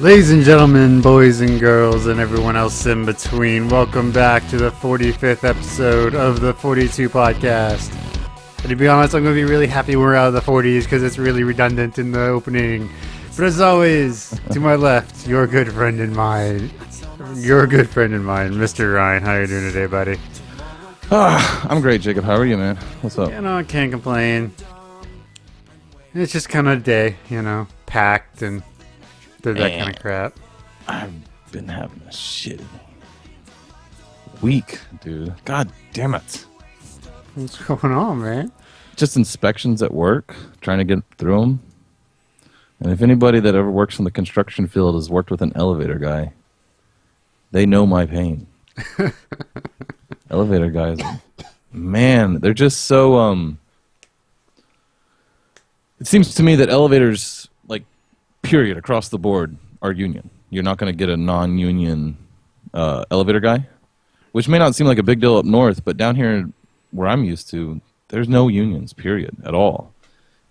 Ladies and gentlemen, boys and girls, and everyone else in between, welcome back to the 45th episode of the 42 podcast. And to be honest, I'm going to be really happy we're out of the 40s because it's really redundant in the opening. But as always, to my left, your good friend and mine, Mr. Ryan. How you doing today, buddy? I'm great, Jacob. How are you, man? What's up? I can't complain. It's just kind of a day, packed and did that kind of crap. I've been having a shitty week, dude. God damn it. What's going on, man? Just inspections at work, trying to get through them. And if anybody that ever works in the construction field has worked with an elevator guy, they know my pain. Elevator guys, man, they're just so, it seems to me that elevators, period, across the board, are union. You're not going to get a non-union elevator guy, which may not seem like a big deal up north, but down here where I'm used to, there's no unions, period, at all.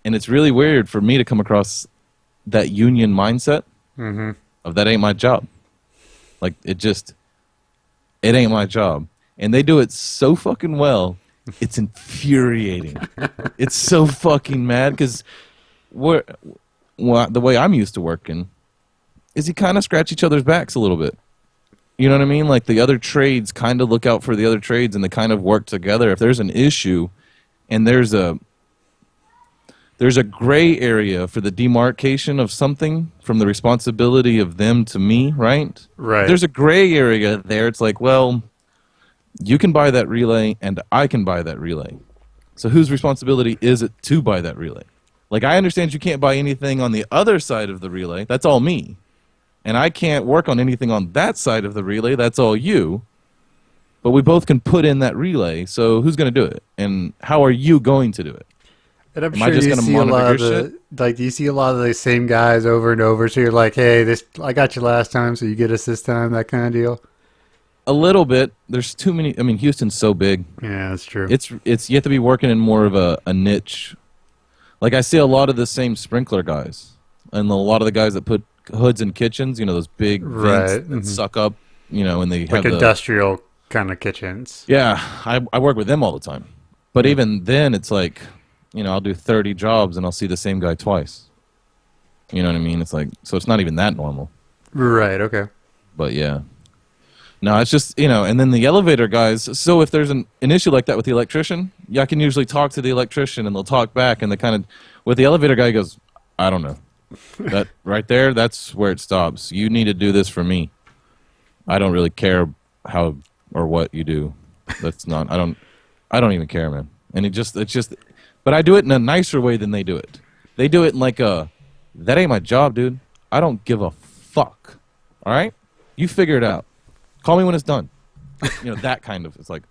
And it's really weird for me to come across that union mindset of that ain't my job. It ain't my job. And they do it so fucking well, it's infuriating. It's so fucking mad because the way I'm used to working is you kind of scratch each other's backs a little bit. You know what I mean? Like the other trades kind of look out for the other trades and they kind of work together. If there's an issue and there's a gray area for the demarcation of something from the responsibility of them to me, right? Right. If there's a gray area there. It's like, well, you can buy that relay and I can buy that relay. So whose responsibility is it to buy that relay? Like, I understand you can't buy anything on the other side of the relay. That's all me. And I can't work on anything on that side of the relay. That's all you. But we both can put in that relay. So who's going to do it? And how are you going to do it? And I'm Am sure I just you going to see a lot monitor of your the, shit? do you see a lot of the same guys over and over? So you're like, hey, I got you last time, so you get us this time, that kind of deal? A little bit. There's too many. I mean, Houston's so big. Yeah, that's true. It's you have to be working in more of a niche. Like, I see a lot of the same sprinkler guys. And a lot of the guys that put hoods in kitchens, those big vents that suck up, and they have industrial kind of kitchens. Yeah, I work with them all the time. But even then, it's like, I'll do 30 jobs and I'll see the same guy twice. You know what I mean? It's like, so it's not even that normal. Right, okay. But yeah. No, it's just, and then the elevator guys, so if there's an issue like that with the electrician, I can usually talk to the electrician and they'll talk back and with the elevator guy, he goes, I don't know. That right there, that's where it stops. You need to do this for me. I don't really care how or what you do. That's not, I don't even care, man. And it's just, but I do it in a nicer way than they do it. They do it in that ain't my job, dude. I don't give a fuck. All right? You figure it out. Call me when it's done. That kind of. It's like,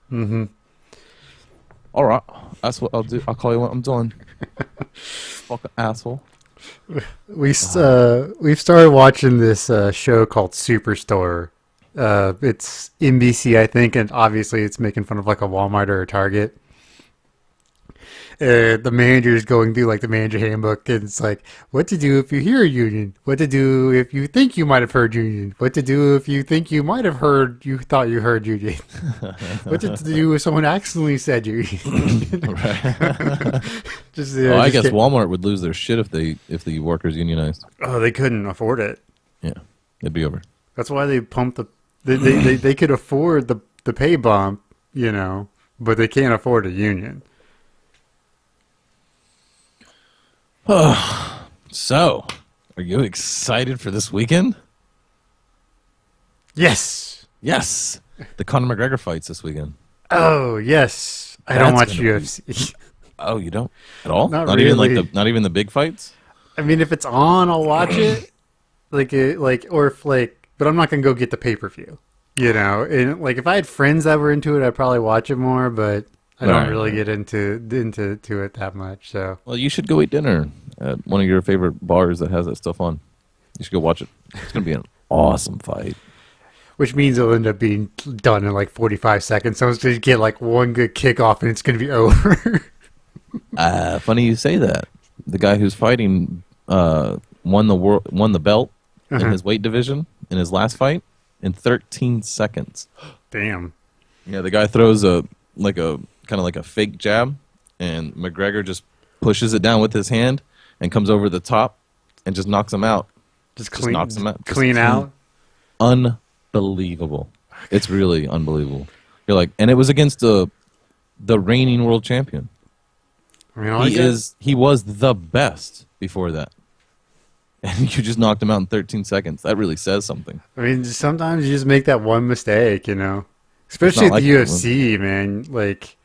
all right, that's what I'll do. I'll call you when I'm done. Fucking asshole. We've started watching this show called Superstore. It's NBC, I think, and obviously it's making fun of like a Walmart or a Target. The manager is going through the manager handbook, and it's like, what to do if you hear a union, what to do if you think you might have heard union, what to do if you think you might have heard, you thought you heard union, what to do if someone accidentally said union. Right. I guess Walmart would lose their shit if the workers unionized. Oh, they couldn't afford it. Yeah, it'd be over. That's why they pumped they could afford the pay bump, but they can't afford a union. So, are you excited for this weekend? Yes. Yes. The Conor McGregor fights this weekend. Oh, yes. I don't watch UFC. Oh, you don't at all? Not even really. not even the big fights? I mean, if it's on, I'll watch it. But I'm not gonna go get the pay-per-view. And if I had friends that were into it, I'd probably watch it more, but I don't really get into it that much. So, well, you should go eat dinner at one of your favorite bars that has that stuff on. You should go watch it. It's gonna be an awesome fight. Which means it'll end up being done in 45 seconds. So it's going to get one good kickoff and it's going to be over. Funny you say that. The guy who's fighting won the belt in his weight division in his last fight in 13 seconds. Damn. Yeah, the guy throws a kind of like a fake jab, and McGregor just pushes it down with his hand and comes over the top and just knocks him out. Just knocks him out. Clean out. Unbelievable. It's really unbelievable. You're like, and it was against the reigning world champion. I mean, He was the best before that. And you just knocked him out in 13 seconds. That really says something. I mean, sometimes you just make that one mistake, you know. Especially at like the UFC, man. Like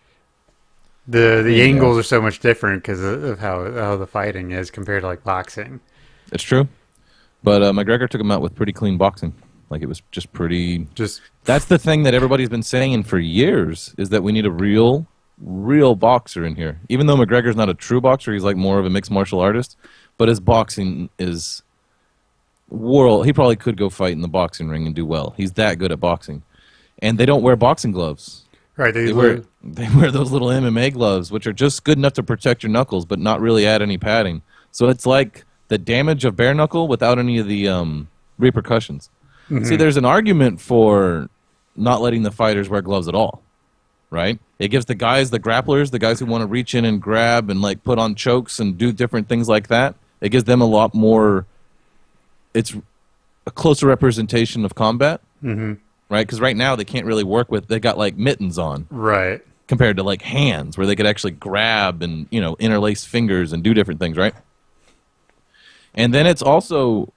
the angles are so much different because of how the fighting is compared to like boxing. It's true. But McGregor took him out with pretty clean boxing. Like, it was just pretty... That's the thing that everybody's been saying for years, is that we need a real boxer in here. Even though McGregor's not a true boxer, he's like more of a mixed martial artist. But his boxing is world. He probably could go fight in the boxing ring and do well. He's that good at boxing. And they don't wear boxing gloves. Right. They wear those little MMA gloves, which are just good enough to protect your knuckles, but not really add any padding. So it's like the damage of bare knuckle without any of the repercussions. Mm-hmm. See, there's an argument for not letting the fighters wear gloves at all, right? It gives the guys, the grapplers, the guys who want to reach in and grab and like put on chokes and do different things like that, it gives them a lot more, it's a closer representation of combat, right? Because right now they can't really work with, they got like mittens on. Right. Compared to like hands where they could actually grab and, you know, interlace fingers and do different things, right? And then it's also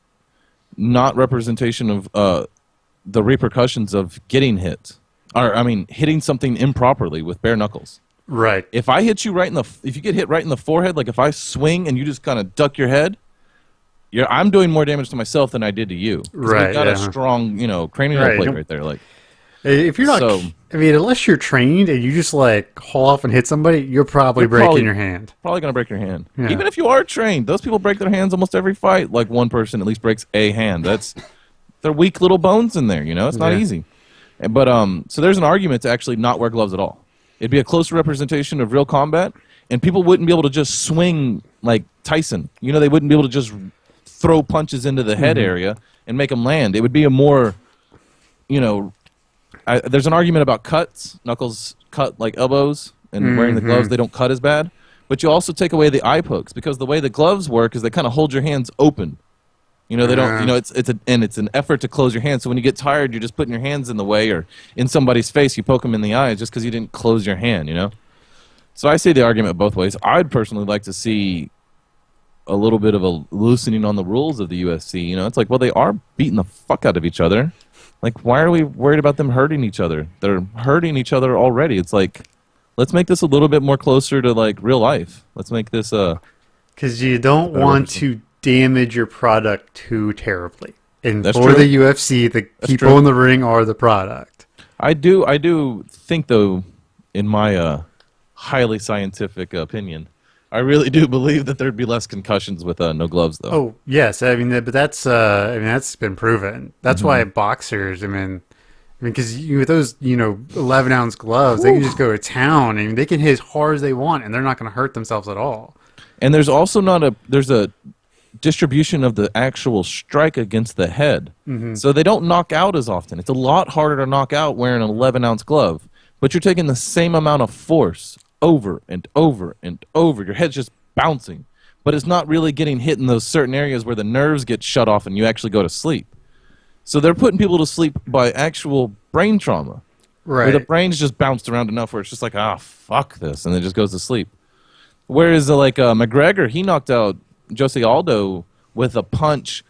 not representation of the repercussions of getting hit. Or, I mean, hitting something improperly with bare knuckles. Right. If I hit you if you get hit right in the forehead, like if I swing and you just kind of duck your head, I'm doing more damage to myself than I did to you. Right. You've got a strong, you know, cranial plate right there. Like, if you're not, I mean, unless you're trained and you just like haul off and hit somebody, you're probably breaking your hand. Probably gonna break your hand. Yeah. Even if you are trained, those people break their hands almost every fight. Like one person at least breaks a hand. They're weak little bones in there. You know, it's not easy. But so there's an argument to actually not wear gloves at all. It'd be a closer representation of real combat, and people wouldn't be able to just swing like Tyson. You know, they wouldn't be able to just throw punches into the head area and make them land. It would be a more, you know, there's an argument about cuts. Knuckles cut like elbows, and wearing the gloves, they don't cut as bad. But you also take away the eye pokes, because the way the gloves work is they kind of hold your hands open. You know, they don't. You know, it's an effort to close your hands. So when you get tired, you're just putting your hands in the way, or in somebody's face, you poke them in the eye just because you didn't close your hand. You know. So I see the argument both ways. I'd personally like to see a little bit of a loosening on the rules of the UFC. You know, it's like, well, they are beating the fuck out of each other. Like, why are we worried about them hurting each other? They're hurting each other already. It's like, let's make this a little bit more closer to like real life. Let's make this because you don't want to damage your product too terribly. And That's for true. the UFC, the people in the ring are the product. I do think, though, in my highly scientific opinion, I really do believe that there'd be less concussions with no gloves, though. Oh yes, I mean, but that's that's been proven. That's why boxers. I mean, because with those 11-ounce gloves, they can just go to town and they can hit as hard as they want, and they're not going to hurt themselves at all. And there's also there's a distribution of the actual strike against the head, so they don't knock out as often. It's a lot harder to knock out wearing an 11-ounce glove, but you're taking the same amount of force over and over and over. Your head's just bouncing, but it's not really getting hit in those certain areas where the nerves get shut off and you actually go to sleep. So they're putting people to sleep by actual brain trauma, right? Where the brain's just bounced around enough where it's just like, fuck this, and it just goes to sleep. Whereas like McGregor, he knocked out Jose Aldo with a punch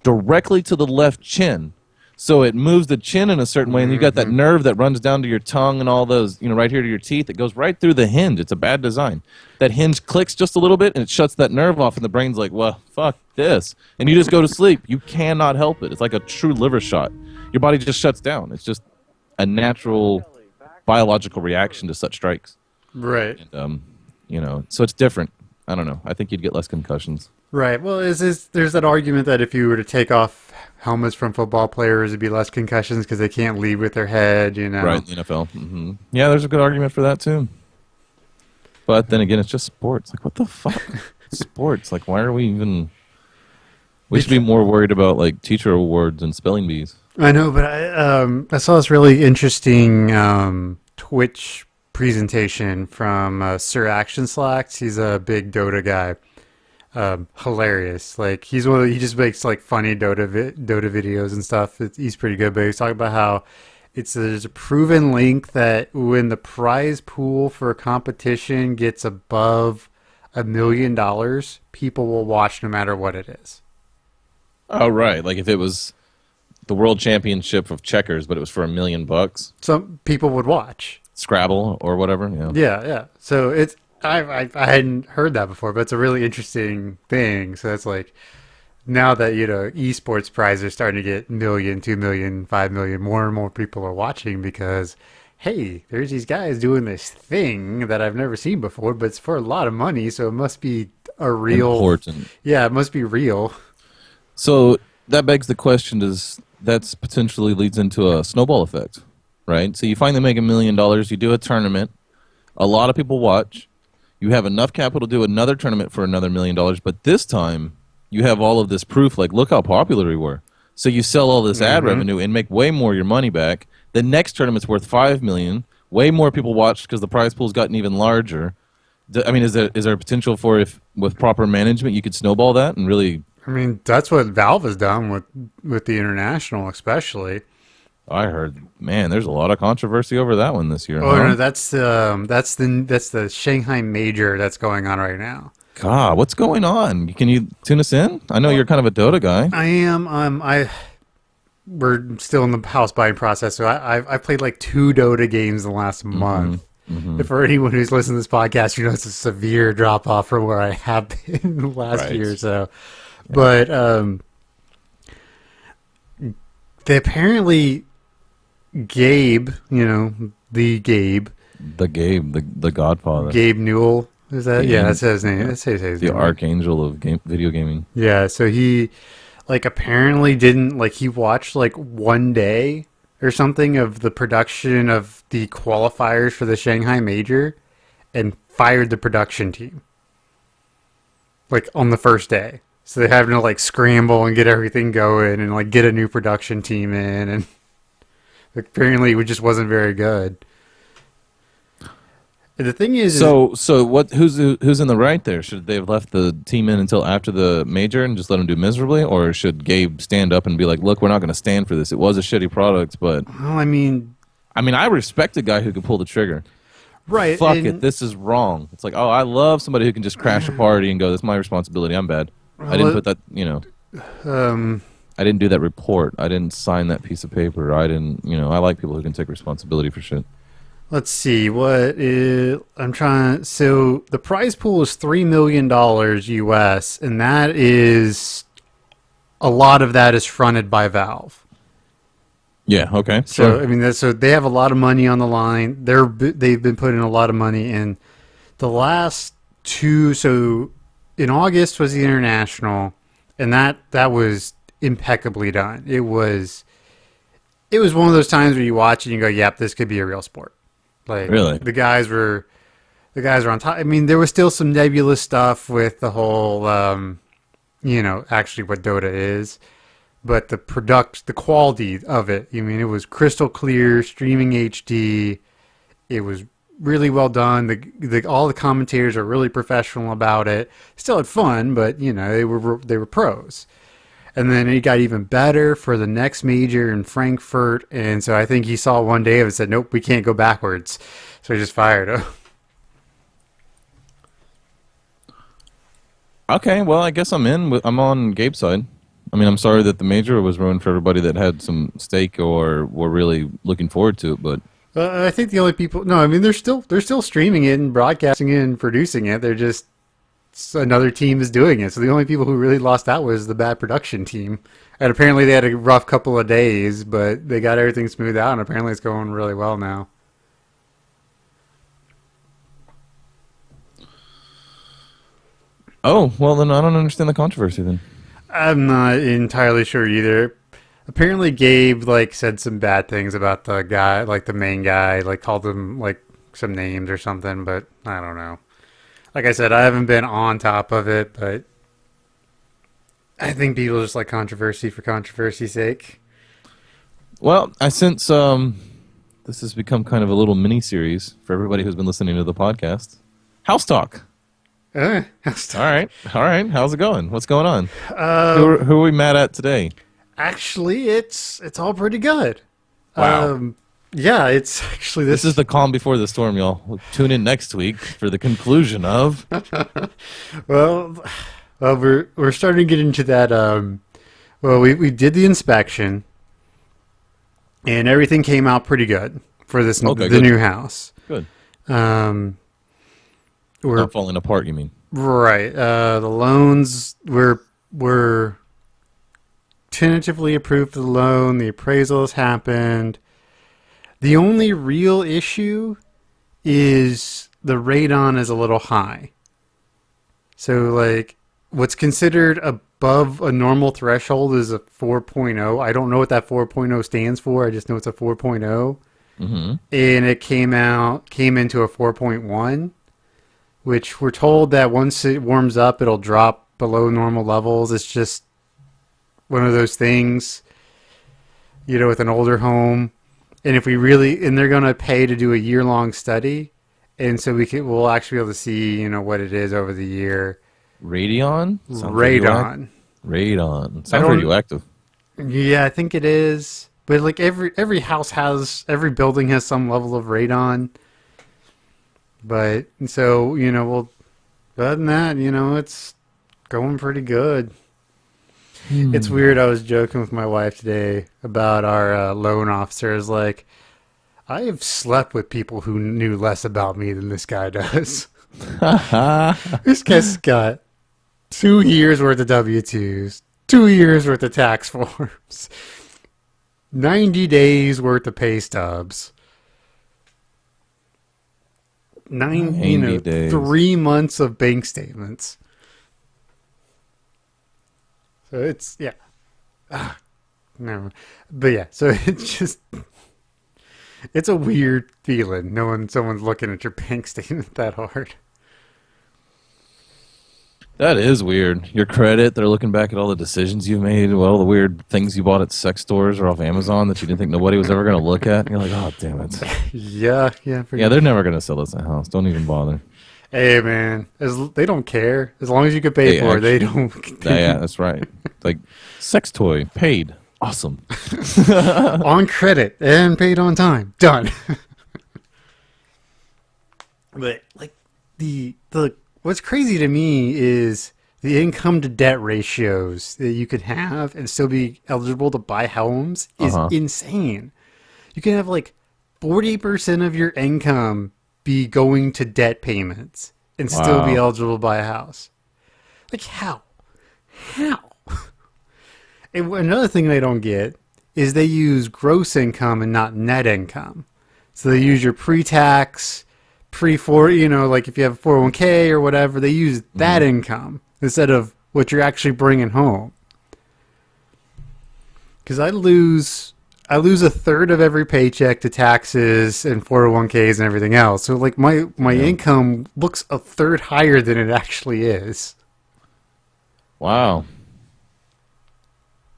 directly to the left chin. So it moves the chin in a certain way, and you got that nerve that runs down to your tongue and all those, right here to your teeth. It goes right through the hinge. It's a bad design. That hinge clicks just a little bit, and it shuts that nerve off, and the brain's like, well, fuck this. And you just go to sleep. You cannot help it. It's like a true liver shot. Your body just shuts down. It's just a natural biological reaction to such strikes. Right. And, so it's different. I don't know. I think you'd get less concussions. Right. Well, there's that argument that if you were to take off helmets from football players, it'd be less concussions because they can't lead with their head, Right, the NFL. Yeah, there's a good argument for that, too. But then again, it's just sports. Like, what the fuck? Sports. Like, why are we even... We should be more worried about like teacher awards and spelling bees. I know, but I saw this really interesting Twitch presentation from Sir Action Slacks. He's a big Dota guy. Hilarious. Like he just makes like funny Dota videos and stuff. He's pretty good, but he's talking about how there's a proven link that when the prize pool for a competition gets above $1 million, people will watch no matter what it is. Oh, right. Like if it was the world championship of checkers, but it was for $1 million. Some people would watch. Scrabble or whatever. Yeah. Yeah. So I hadn't heard that before, but it's a really interesting thing. So it's like now that esports prizes are starting to get million, 2 million, 5 million, more and more people are watching because hey, there's these guys doing this thing that I've never seen before, but it's for a lot of money, so it must be a real important. Yeah, it must be real. So that begs the question: that's potentially leads into a snowball effect, right? So you finally make $1 million, you do a tournament, a lot of people watch, you have enough capital to do another tournament for another $1 million, but this time you have all of this proof, like look how popular we were. So you sell all this ad revenue and make way more your money back. The next tournament's worth $5 million. Way more people watched because the prize pool's gotten even larger. I mean, is there potential for if with proper management you could snowball that and really? I mean, that's what Valve has done with the international, especially. I heard, man, there's a lot of controversy over that one this year. Oh huh? no, that's the Shanghai Major that's going on right now. God, what's going on? Can you tune us in? I know you're kind of a Dota guy. I am. We're still in the house buying process, so I played like 2 Dota games in the last month. If for anyone who's listening to this podcast, it's a severe drop off from where I have been the last year or so. Yeah. But they apparently Gabe, the Godfather, Gabe Newell. Is that? Yeah, that's his name. That's his the name. archangel of video gaming. Yeah, so he apparently didn't he watched one day or something of the production of the qualifiers for the Shanghai Major and fired the production team on the first day. So they're having to scramble and get everything going and get a new production team in, and apparently it just wasn't very good. The thing is, so what? Who's in the right there? Should they have left the team in until after the major and just let them do miserably, or should Gabe stand up and be like, "Look, we're not going to stand for this. It was a shitty product, but well, I mean, I respect a guy who can pull the trigger. Right? Fuck it, this is wrong. It's like, oh, I love somebody who can just crash a party and go, "That's my responsibility. I'm bad. I didn't put that. I didn't do that report. I didn't sign that piece of paper. I didn't. I like people who can take responsibility for shit." Let's see I'm trying. So the prize pool is $3 million US, and that is a lot of that is fronted by Valve. Yeah. Okay. So sure. I mean, so they have a lot of money on the line. They've been putting a lot of money in. The last 2. So in August was the international, and that was impeccably done. It was one of those times where you watch and you go, "Yep, this could be a real sport." Really? The guys were on top. I mean, there was still some nebulous stuff with the whole, actually what Dota is, but the quality of it. I mean, it was crystal clear, streaming HD. It was really well done. All the commentators are really professional about it. Still had fun, but they were pros. And then it got even better for the next major in Frankfurt. And so I think he saw one day and said, "Nope, we can't go backwards." So he just fired him. Okay, well, I guess I'm in. I'm on Gabe's side. I mean, I'm sorry that the major was ruined for everybody that had some stake or were really looking forward to it, but I think the only people... No, I mean, they're still streaming it and broadcasting it and producing it. They're just... another team is doing it. So the only people who really lost out was the bad production team. And apparently they had a rough couple of days, but they got everything smoothed out, and apparently it's going really well now. Oh, well then I don't understand the controversy then. I'm not entirely sure either. Apparently Gabe said some bad things about the guy, the main guy, called him some names or something, but I don't know. Like I said, I haven't been on top of it, but I think people just like controversy for controversy's sake. Well, I sense this has become kind of a little mini series for everybody who's been listening to the podcast. House Talk. Uh, All right. How's it going? What's going on? Who are we mad at today? Actually, it's all pretty good. Wow. Yeah, it's actually This is the calm before the storm, y'all. We'll tune in next week for the conclusion of. well, we're starting to get into that. Well, we did the inspection, and everything came out pretty good for this Okay, the good. new house. Good. We're Not falling apart, you mean? right. The loans were tentatively approved for the loan. The appraisal has happened. The only real issue is the radon is a little high. So, like, what's considered above a normal threshold is a 4.0. I don't know what that 4.0 stands for. I just know it's a 4.0. Mm-hmm. And it came into a 4.1, which we're told that once it warms up, it'll drop below normal levels. It's just one of those things, with an older home. And if we really, and they're going to pay to do a year-long study, and so we'll actually be able to see, what it is over the year. Radon? Radon. Radon. Sounds radioactive. Yeah, I think it is. But like every house every building has some level of radon. But so, well, other than that, it's going pretty good. It's weird. I was joking with my wife today about our loan officers. Like, I have slept with people who knew less about me than this guy does. This guy's got 2 years worth of W-2s, 2 years worth of tax forms, 90 days worth of pay stubs, 90 days. 3 months of bank statements. So it's, yeah. Never mind. But yeah, so it's a weird feeling knowing someone's looking at your bank statement that hard. That is weird. Your credit, they're looking back at all the decisions you've made, all the weird things you bought at sex stores or off Amazon that you didn't think nobody was ever going to look at. And you're like, oh, damn it. Yeah. Yeah, they're never going to sell us a house. Don't even bother. Hey, man, they don't care. As long as you can pay for it, they don't. Yeah, that's right. Like, sex toy, paid. Awesome. On credit and paid on time. Done. But, like, the what's crazy to me is the income to debt ratios that you could have and still be eligible to buy homes is insane. You can have, like, 40% of your income be going to debt payments and still be eligible to buy a house. Like, how? And another thing they don't get is they use gross income and not net income. So they use your pre-tax, like if you have a 401k or whatever, they use that income instead of what you're actually bringing home. Because I lose a third of every paycheck to taxes and 401ks and everything else. So like my income looks a third higher than it actually is. Wow.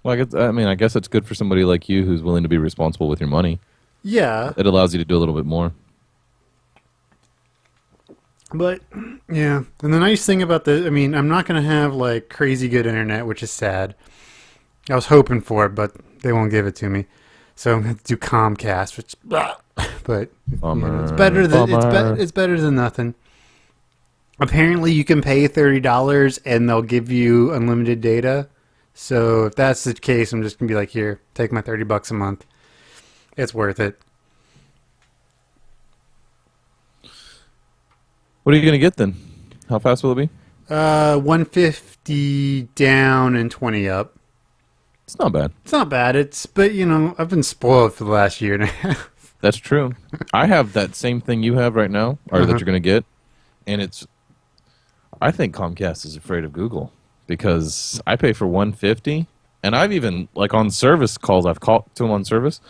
Well, I guess it's good for somebody like you who's willing to be responsible with your money. Yeah. It allows you to do a little bit more. But, yeah. And the nice thing about I'm not going to have like crazy good internet, which is sad. I was hoping for it, but they won't give it to me. So I'm going to do Comcast, which, but it's better than it's better than nothing. Apparently, you can pay $30 and they'll give you unlimited data. So if that's the case, I'm just gonna be like, here, take my $30 a month. It's worth it. What are you gonna get then? How fast will it be? 150 down and 20 up. It's not bad. It's not bad. But I've been spoiled for the last year and a half. That's true. I have that same thing you have right now, or that you're going to get. And I think Comcast is afraid of Google because I pay for 150 and I've even, like on service calls, I've called to them on service.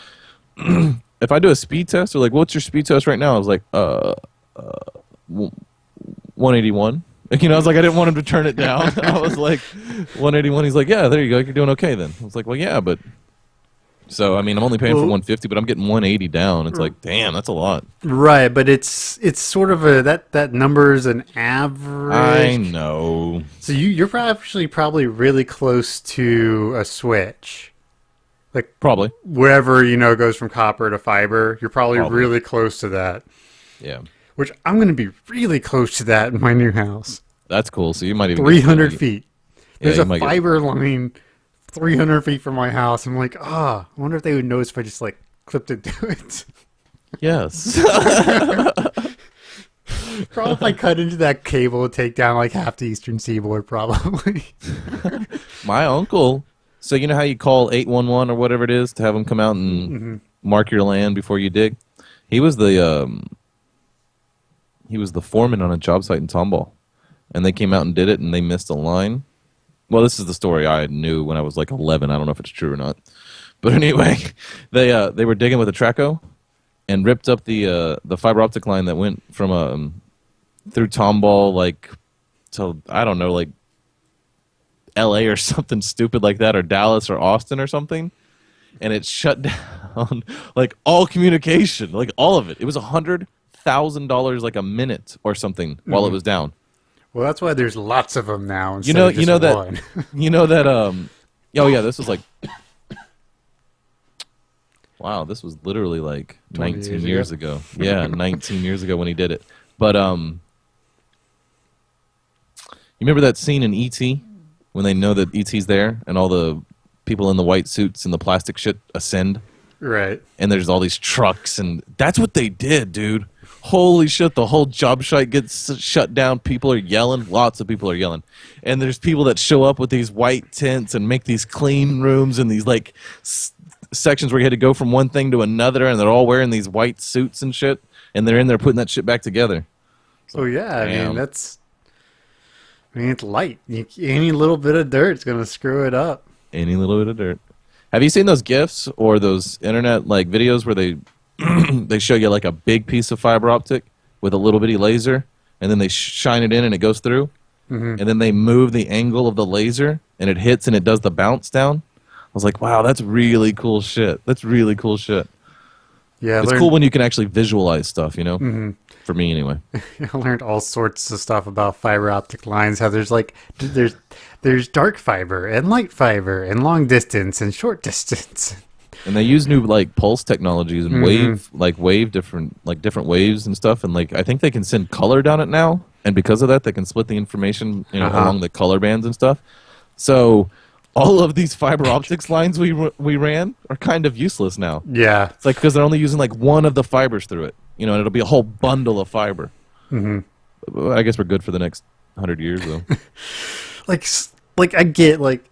If I do a speed test, they're like, what's your speed test right now? I was like, 181. You know, I was like, I didn't want him to turn it down. I was like, 181. He's like, yeah, there you go. You're doing okay then. I was like, well, yeah, but. So I mean, I'm only paying for 150, but I'm getting 180 down. It's like, damn, that's a lot. Right, but it's sort of that number is an average. I know. So you're actually probably really close to a switch. Like Probably. wherever, it goes from copper to fiber, you're probably really close to that. Yeah. Which I'm going to be really close to that in my new house. That's cool. So you might even 300 feet. There's you a might get- fiber line 300 feet from my house. I'm like, I wonder if they would notice if I just like clipped it to it. Yes. Probably if I cut into that cable, it'd take down like half the eastern seaboard, probably. My uncle. So you know how you call 811 or whatever it is to have them come out and mark your land before you dig? He was the foreman on a job site in Tomball, and they came out and did it, and they missed a line. Well, this is the story I knew when I was like 11. I don't know if it's true or not, but anyway, they were digging with a Traco and ripped up the fiber optic line that went from through Tomball like to I don't know like L.A. or something stupid like that, or Dallas or Austin or something, and it shut down like all communication, like all of it. It was $100,000 like a minute or something while it was down. Well, that's why there's lots of them now. You know that. One. You know that. Oh yeah, this was like. Wow, this was literally like 19 years ago. Yeah, 19 years ago when he did it. But you remember that scene in E.T. when they know that E.T.'s there and all the people in the white suits and the plastic shit ascend? Right. And there's all these trucks, and that's what they did, dude. Holy shit, the whole job site gets shut down. People are yelling. Lots of people are yelling. And there's people that show up with these white tents and make these clean rooms and these like sections where you had to go from one thing to another, and they're all wearing these white suits and shit, and they're in there putting that shit back together. So, yeah, damn. it's light. Any little bit of dirt's going to screw it up. Any little bit of dirt. Have you seen those GIFs or those internet like videos where they they show you like a big piece of fiber optic with a little bitty laser, and then they shine it in and it goes through, and then they move the angle of the laser and it hits and it does the bounce down? I was like, wow, that's really cool shit. That's really cool shit. Yeah, It's cool when you can actually visualize stuff, you know? For me, anyway. I learned all sorts of stuff about fiber optic lines. How there's dark fiber and light fiber and long distance and short distance. And they use new like pulse technologies and different waves and stuff. And like I think they can send color down it now. And because of that, they can split the information along the color bands and stuff. So all of these fiber optics lines we ran are kind of useless now. Yeah, It's like because they're only using like one of the fibers through it. And it'll be a whole bundle of fiber. I guess we're good for the next 100 years, though. like I get like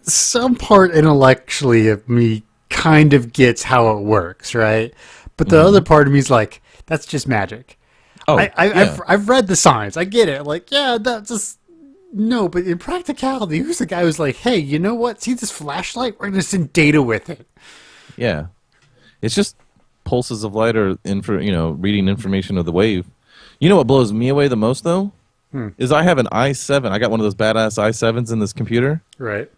some part intellectually of me kind of gets how it works, right? But the other part of me is like, that's just magic. Oh, I've read the science. I get it. Like, yeah, that's just no. But in practicality, who's the guy who's like, hey, you know what? See this flashlight? We're gonna send data with it. Yeah. It's just pulses of light or reading information of the wave. You know what blows me away the most though? Is I have an i7. I got one of those badass i7s in this computer. Right.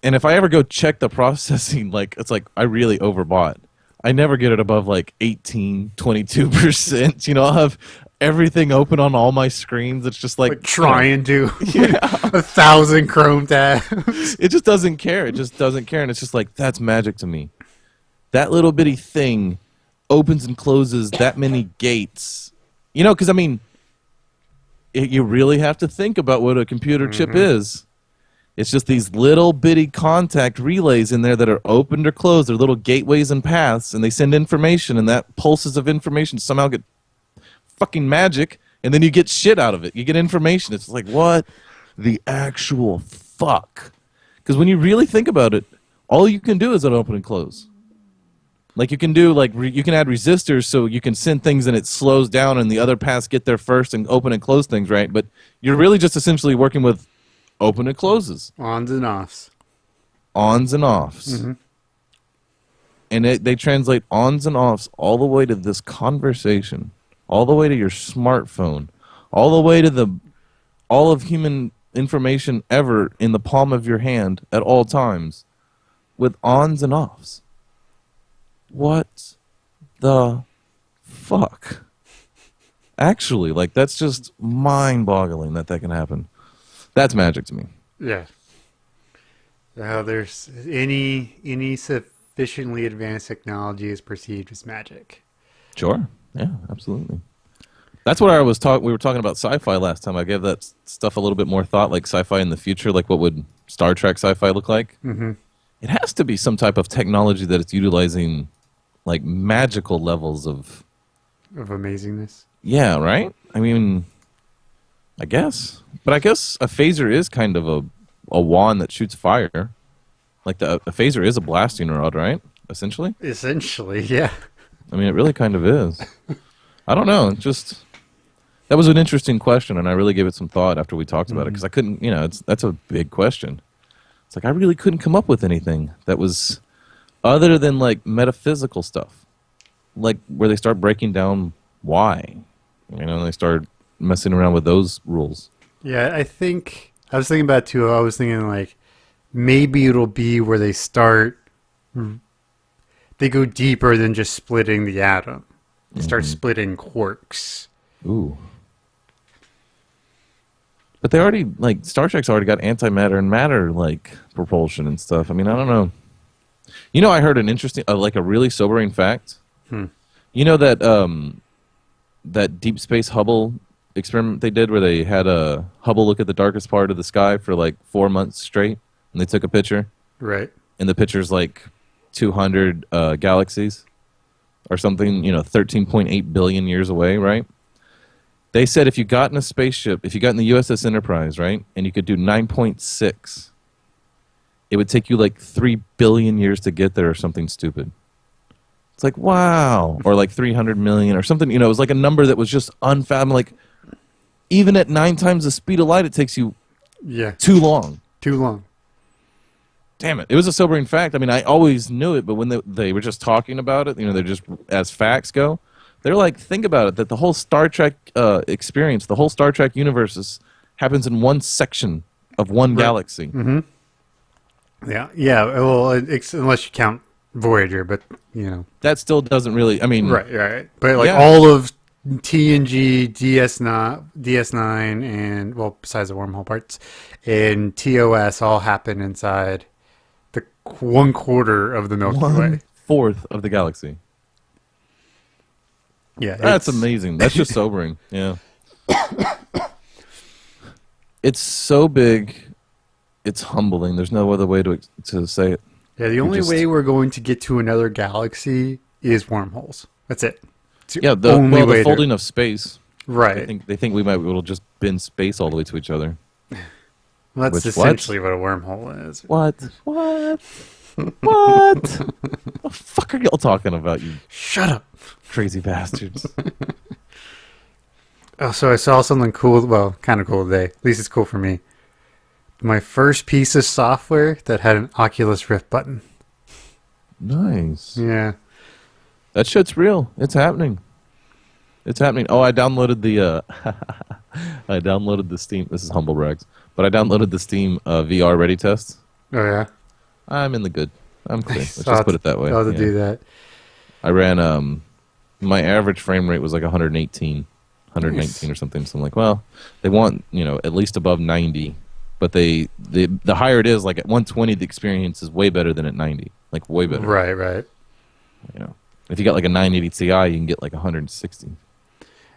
And if I ever go check the processing, like it's like I really overbought. I never get it above like 18, 22%. I'll have everything open on all my screens. It's just like trying to 1,000 Chrome tabs. It just doesn't care. It just doesn't care. And it's just like, that's magic to me. That little bitty thing opens and closes that many gates. Because I mean, you really have to think about what a computer chip is. It's just these little bitty contact relays in there that are opened or closed. They're little gateways and paths, and they send information, and that pulses of information somehow get fucking magic, and then you get shit out of it. You get information. It's like, what the actual fuck? Because when you really think about it, all you can do is an open and close. Like you can do, you can add resistors so you can send things and it slows down and the other paths get there first and open and close things, right? But you're really just essentially working with open and closes. Ons and offs. Ons and offs. And they translate ons and offs all the way to this conversation, all the way to your smartphone, all the way to the all of human information ever in the palm of your hand at all times with ons and offs. What the fuck? Actually, like, that's just mind-boggling that can happen. That's magic to me. Yeah. How there's any sufficiently advanced technology is perceived as magic. Sure. Yeah, absolutely. That's what we were talking about sci-fi last time. I gave that stuff a little bit more thought, like sci-fi in the future, like what would Star Trek sci-fi look like? Mm-hmm. It has to be some type of technology that it's utilizing, like, magical levels of amazingness. Yeah, right? I mean, I guess. But I guess a phaser is kind of a wand that shoots fire. Like, a phaser is a blasting rod, right? Essentially? Essentially, yeah. I mean, it really kind of is. I don't know. It's just... That was an interesting question, and I really gave it some thought after we talked about it, because I couldn't, that's a big question. It's like, I really couldn't come up with anything that was other than, like, metaphysical stuff. Like, where they start breaking down why. They start messing around with those rules. Yeah, I was thinking about it too. I was thinking, like, maybe it'll be where they go deeper than just splitting the atom. They start splitting quarks. Ooh. But they already, like, Star Trek's already got antimatter and matter, like, propulsion and stuff. I mean, I don't know. I heard an interesting, like, a really sobering fact. You know that Deep Space Hubble experiment they did where they had a Hubble look at the darkest part of the sky for, like, 4 months straight, and they took a picture? Right. And the picture's, like, 200 galaxies or something, 13.8 billion years away, right? They said if you got in a spaceship, if you got in the USS Enterprise, right, and you could do 9.6, it would take you like 3 billion years to get there or something stupid. It's like, wow. Or like 300 million or something. It was like a number that was just unfathomable. Like, even at 9 times the speed of light, it takes you too long. Too long. Damn it. It was a sobering fact. I mean, I always knew it, but when they were just talking about it, they're just, as facts go, they're like, think about it, that the whole Star Trek experience, the whole Star Trek universe happens in one section of one galaxy. Mm-hmm. Yeah. Well, unless you count Voyager, but, That still doesn't really, I mean... Right. But, like, all of TNG, DS9, and, well, besides the wormhole parts, and TOS all happen inside the 1/4 of the Milky Way. 1/4 of the galaxy. Yeah, that's amazing. That's just sobering. Yeah, it's so big, it's humbling. There's no other way to say it. Yeah, the only way we're going to get to another galaxy is wormholes. That's it. The folding of space. Right. They think we might be able to just bend space all the way to each other. Well, that's essentially what a wormhole is. What? What the fuck are y'all talking about, you shut up, crazy bastards? Oh, so I saw something cool, well, kind of cool today. At least it's cool for me. My first piece of software that had an Oculus Rift button. Nice. Yeah. That shit's real. It's happening. Oh, I downloaded the Steam, this is humble brags, but I downloaded the Steam VR ready test. Oh, yeah? I'm in the good. I'm clear. Let's just put it that way. I'll have to do that. I ran, my average frame rate was like 119 or something. So I'm like, well, they want, at least above 90. But the higher it is, like at 120, the experience is way better than at 90. Like, way better. Right. If you got like a 980 Ti, you can get like 160.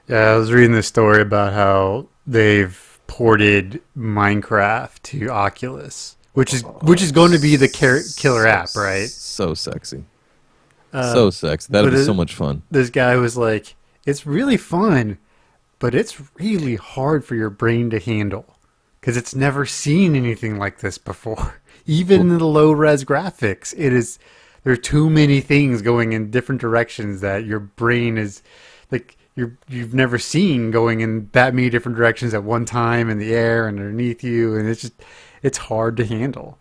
Yeah, I was reading this story about how they've ported Minecraft to Oculus. Which is going to be the killer app, right? So sexy. So sexy. That would be so much fun. This guy was like, it's really fun, but it's really hard for your brain to handle. Because it's never seen anything like this before. Even in the low-res graphics, there are too many things going in different directions that your brain is, like, you've never seen going in that many different directions at one time in the air and underneath you, and it's hard to handle.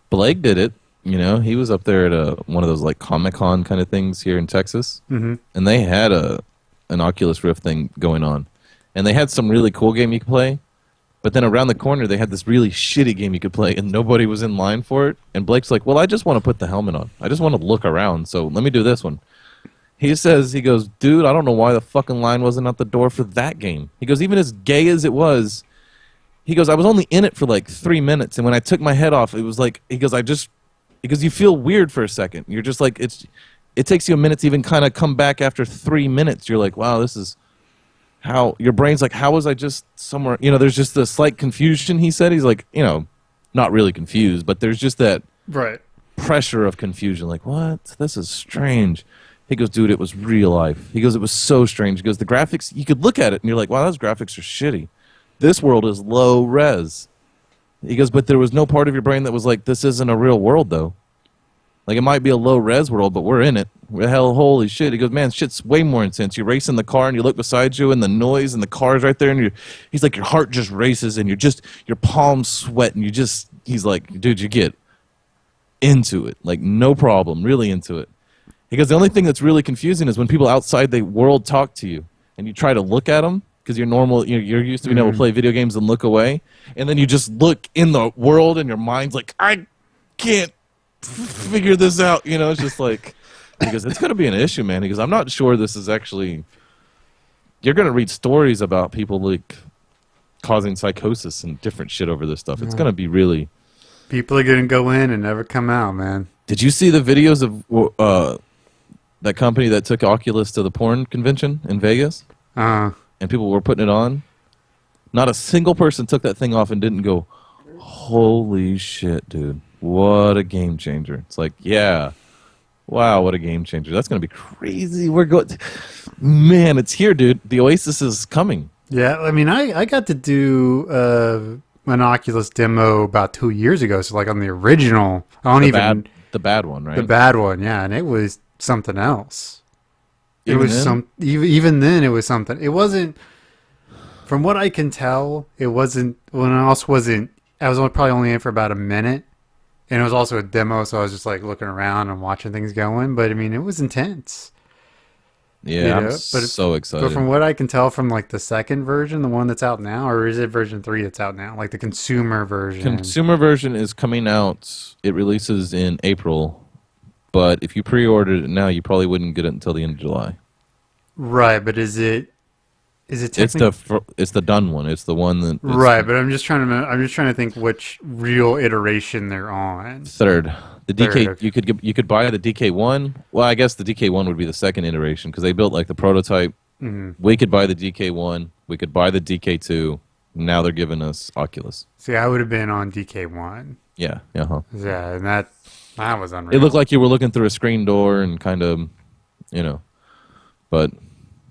Blake did it. He was up there at one of those like Comic-Con kind of things here in Texas, and they had an Oculus Rift thing going on, and they had some really cool game you could play. But then around the corner, they had this really shitty game you could play, and nobody was in line for it. And Blake's like, well, I just want to put the helmet on. I just want to look around, so let me do this one. He goes, dude, I don't know why the fucking line wasn't at the door for that game. He goes, even as gay as it was, he goes, I was only in it for like 3 minutes, and when I took my head off, it was like, because you feel weird for a second. You're just like, it takes you a minute to even kind of come back after 3 minutes. You're like, wow, this is how your brain's like, how was I just somewhere? There's just a slight confusion, he said. He's like, not really confused, but there's just that pressure of confusion. Like, what? This is strange. He goes, dude, it was real life. He goes, it was so strange. He goes, the graphics, you could look at it and you're like, wow, those graphics are shitty. This world is low res. He goes, but there was no part of your brain that was like, this isn't a real world, though. Like, it might be a low res world, but we're in it. Hell, holy shit. He goes, man, shit's way more intense. You race in the car and you look beside you and the noise and the car's right there. And he's like, your heart just races and your palms sweat. And he's like, dude, you get into it. Like, no problem. Really into it. He goes, the only thing that's really confusing is when people outside the world talk to you and you try to look at them because you're used to being able to play video games and look away. And then you just look in the world and your mind's like, I can't figure this out. It's just like, he goes, it's going to be an issue, man. He goes, I'm not sure this is actually, you're going to read stories about people like causing psychosis and different shit over this stuff. It's going to be really. People are going to go in and never come out, man. Did you see the videos of that company that took Oculus to the porn convention in Vegas? And people were putting it on? Not a single person took that thing off and didn't go, holy shit, dude. What a game changer. It's like, yeah. Wow, what a game changer. That's going to be crazy. Man, it's here, dude. The Oasis is coming. Yeah, I mean, I got to do an Oculus demo about 2 years ago. So, like, on the original, the bad one, right? The bad one, yeah. And it was something else. Even then, it was something. It wasn't, from what I can tell, I was probably only in for about a minute. And it was also a demo, so I was just like looking around and watching things going. But I mean, it was intense. Yeah, I'm so excited. But from what I can tell from like the second version, the one that's out now, or is it version 3 that's out now? Like the consumer version. Consumer version is coming out. It releases in April. But if you pre-ordered it now, you probably wouldn't get it until the end of July. Right, but is it it's the done one. It's the one that right. But I'm just trying to think which real iteration they're on. Third, the DK. Okay. You could buy the DK1. Well, I guess the DK1 would be the second iteration because they built like the prototype. Mm-hmm. We could buy the DK1. We could buy the DK2. Now they're giving us Oculus. See, I would have been on DK1. Yeah. Uh-huh. Yeah, and that was unreal. It looked like you were looking through a screen door and kind of, but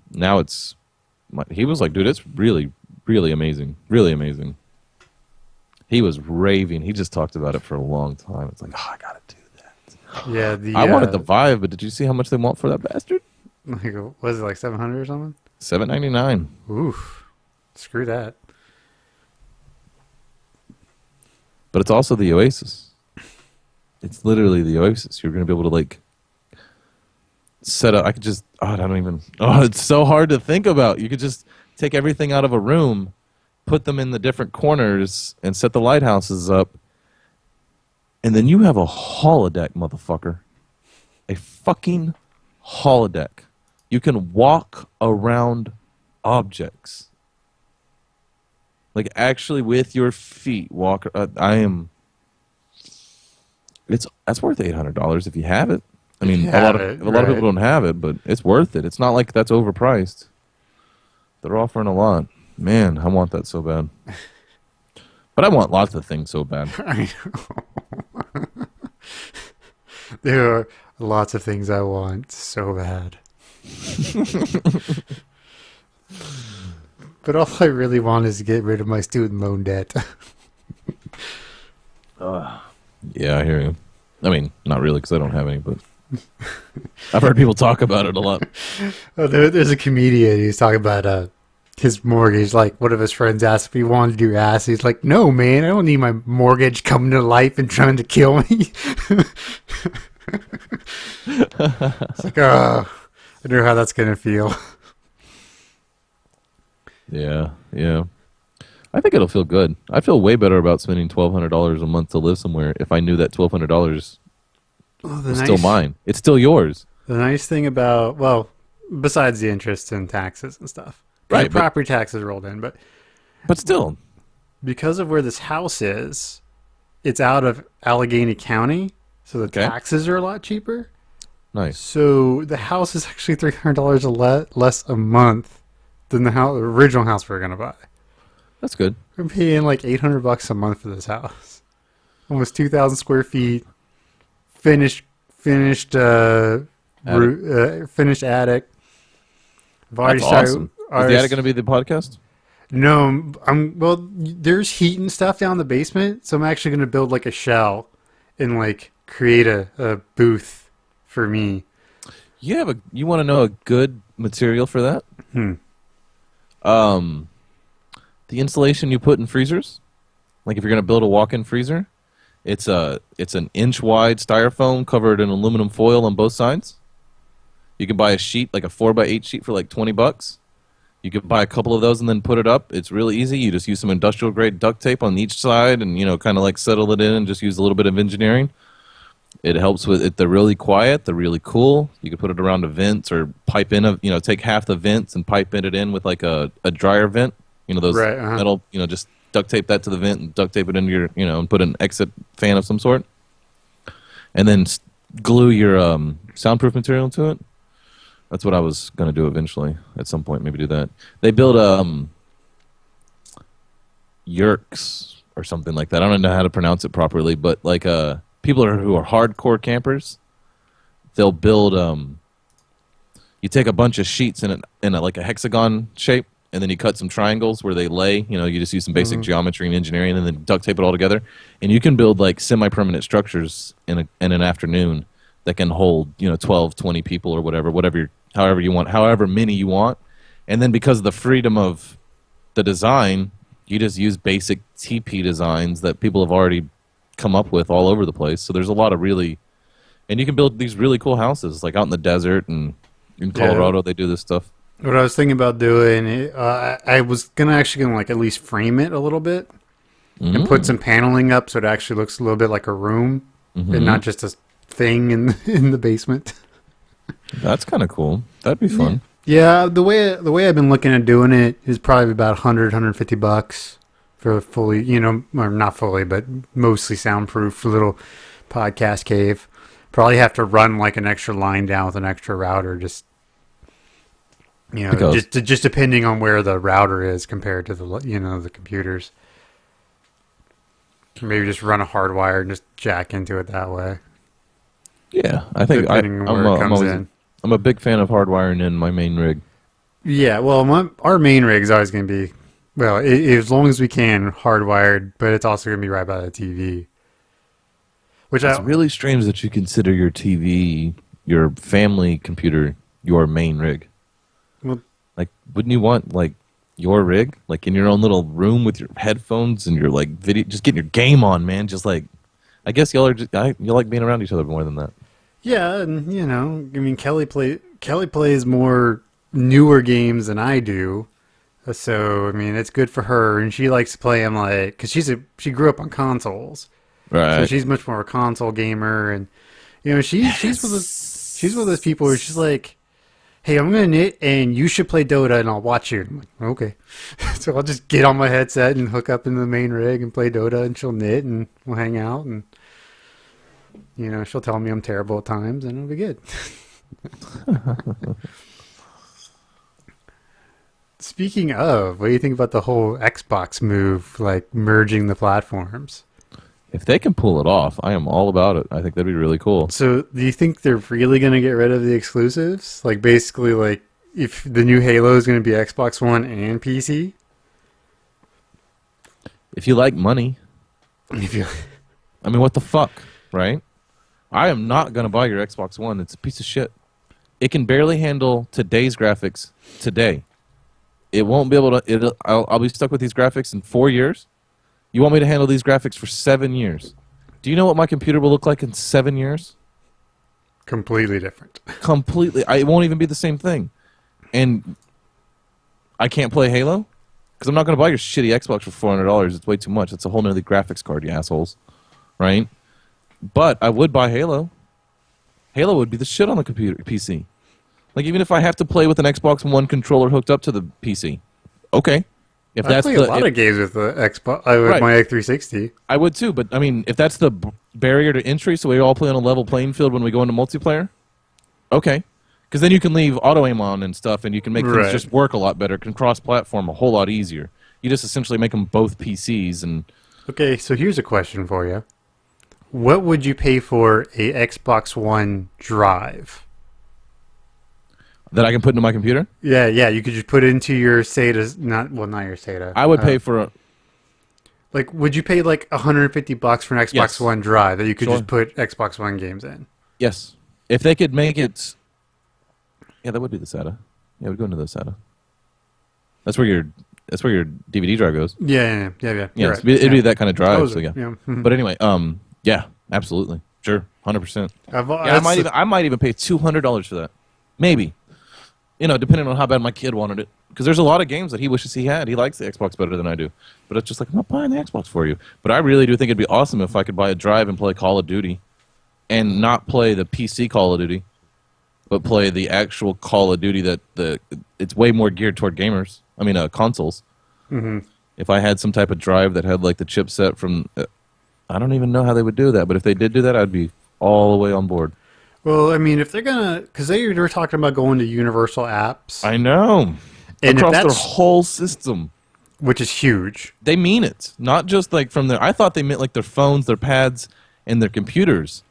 now it's. He was like, dude, it's really, really amazing. Really amazing. He was raving. He just talked about it for a long time. It's like, I got to do that. Yeah. I wanted the Vive, but did you see how much they want for that bastard? Like, was it like $700 or something? $799. Oof. Screw that. But it's also the Oasis. It's literally the Oasis. You're going to be able to like set up. It's so hard to think about. You could just take everything out of a room, put them in the different corners, and set the lighthouses up. And then you have a holodeck, motherfucker. A fucking holodeck. You can walk around objects. Like actually with your feet walk. That's worth $800 if you have it. I mean, a lot of people don't have it, but it's worth it. It's not like that's overpriced. They're offering a lot. Man, I want that so bad. But I want lots of things so bad. I know. There are lots of things I want so bad. But all I really want is to get rid of my student loan debt. Yeah, I hear you. I mean, not really because I don't have any, but I've heard people talk about it a lot. There's a comedian who's talking about his mortgage. Like, one of his friends asked if he wanted to do acid. He's like, no, man, I don't need my mortgage coming to life and trying to kill me. It's like, I wonder how that's going to feel. Yeah. I think it'll feel good. I feel way better about spending $1,200 a month to live somewhere if I knew that $1,200 was still mine. It's still yours. The nice thing about, well, besides the interest and taxes and stuff, Right, the property taxes rolled in, but still, because of where this house is, it's out of Allegheny County, so the taxes are a lot cheaper. nice. So the house is actually $300 less a month than the original house we were gonna buy. That's good. We're paying like $800 a month for this house. Almost 2,000 square feet. Finished finished attic. I've already That's started. awesome. Is the attic going to be the podcast? No, well, there's heat and stuff down in the basement, so I'm actually going to build like a shell and like create a booth for me. You want to know a good material for that? The insulation you put in freezers, like if you're going to build a walk-in freezer, it's an inch wide styrofoam covered in aluminum foil on both sides. You can buy a sheet, like a 4x8 sheet, for like $20. You could buy a couple of those and then put it up. It's really easy. You just use some industrial grade duct tape on each side and, kind of like settle it in and just use a little bit of engineering. It helps with it. They're really quiet. They're really cool. You can put it around the vents or pipe in take half the vents and pipe it in with like a dryer vent. Those metal, just duct tape that to the vent and duct tape it into your, and put an exit fan of some sort. And then glue your soundproof material to it. That's what I was going to do eventually. At some point, maybe do that. They build yurks or something like that. I don't know how to pronounce it properly, but like people who are hardcore campers, they'll build. You take a bunch of sheets in like a hexagon shape, and then you cut some triangles where they lay. You just use some basic geometry and engineering, and then duct tape it all together. And you can build like semi-permanent structures in an afternoon that can hold 12, 20 people or however you want, however many you want. And then because of the freedom of the design, you just use basic TP designs that people have already come up with all over the place. So there's a lot of and you can build these really cool houses like out in the desert, and in Colorado they do this stuff. What I was thinking about doing, I was gonna like at least frame it a little bit and put some paneling up so it actually looks a little bit like a room and not just a thing in the basement. That's kind of cool. That'd be fun. Yeah, the way I've been looking at doing it is probably about $150 for a fully, or not fully, but mostly soundproof little podcast cave. Probably have to run like an extra line down with an extra router, just just depending on where the router is compared to the the computers. Maybe just run a hardwire and just jack into it that way. Yeah, I think I'm a big fan of hardwiring in my main rig. Yeah, well, our main rig is always going to be, well, as long as we can, hardwired, but it's also going to be right by the TV. It's really strange that you consider your TV, your family computer, your main rig. Well, like, wouldn't you want like your rig, like in your own little room with your headphones and your like video, just getting your game on, man? Just like, I guess you like being around each other more than that. Yeah, and Kelly plays more newer games than I do, so it's good for her, and she likes to play them like because she grew up on consoles, right? So she's much more a console gamer, and she's one of those people where she's like, hey, I'm gonna knit, and you should play Dota, and I'll watch you. I'm like, okay, so I'll just get on my headset and hook up into the main rig and play Dota, and she'll knit, and we'll hang out, and she'll tell me I'm terrible at times, and it'll be good. Speaking of, what do you think about the whole Xbox move, like merging the platforms? If they can pull it off, I am all about it. I think that'd be really cool. So, do you think they're really going to get rid of the exclusives? Like, basically, like, if the new Halo is going to be Xbox One and PC? If you like money. What the fuck, right? I am not going to buy your Xbox One. It's a piece of shit. It can barely handle today's graphics today. It won't be able to. I'll be stuck with these graphics in 4 years. You want me to handle these graphics for 7 years? Do you know what my computer will look like in 7 years? Completely different. Completely. It won't even be the same thing. And I can't play Halo? Because I'm not going to buy your shitty Xbox for $400. It's way too much. It's a whole nother graphics card, you assholes. Right? But I would buy Halo. Halo would be the shit on the computer PC. Like, even if I have to play with an Xbox One controller hooked up to the PC. Okay. If I that's play a lot of games with the Xbox, with Right. my X360. I would too, but I mean, if that's the barrier to entry, so we all play on a level playing field when we go into multiplayer, okay. Because then you can leave auto aim on and stuff, and you can make Right. things just work a lot better. Can cross-platform a whole lot easier. You just essentially make them both PCs, and Okay, so here's a question for you. What would you pay for a Xbox One drive? that I can put into my computer. Yeah, you could just put it into your SATA, not your SATA. I would pay for like, would you pay like $150 for an Xbox Yes. One drive that you could Sure. just put Xbox One games in? yes, if they could make it. Yeah, that would be the SATA. Yeah, we'd go into the SATA. That's where your DVD drive goes. Yeah. Yeah, You're it'd be that kind of drive. Oh, So yeah. mhm. But anyway, yeah, absolutely, sure, 100%. I've- Yeah, I might even pay $200 for that, maybe. You know, depending on how bad my kid wanted it, because there's a lot of games that he wishes he had. He likes the Xbox better than I do, but it's just like, I'm not buying the Xbox for you. But I really do think it'd be awesome if I could buy a drive and play Call of Duty, and not play the PC Call of Duty, but play the actual Call of Duty it's way more geared toward gamers. I mean, consoles. Mhm. If I had some type of drive that had like the chipset from, I don't even know how they would do that, but if they did do that, I'd be all the way on board. Well, I mean, if they're gonna, because they were talking about going to universal apps, I know. And if Across their that's- whole system. which is huge. They mean it. Not just like from their, I thought they meant like their phones, their pads, and their computers.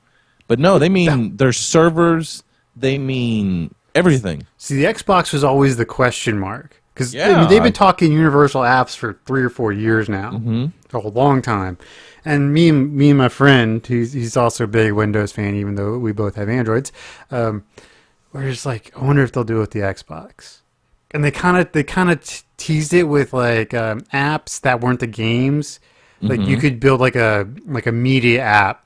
But no, they mean their servers, they mean everything. See, the Xbox was always the question mark. Because Yeah. they've been talking universal apps for 3 or 4 years now. Mm-hmm. A long time. And me and my friend, he's also a big Windows fan, even though we both have Androids, we're just like, I wonder if they'll do it with the Xbox. And they kind of teased it with like apps that weren't the games. Like you could build like a media app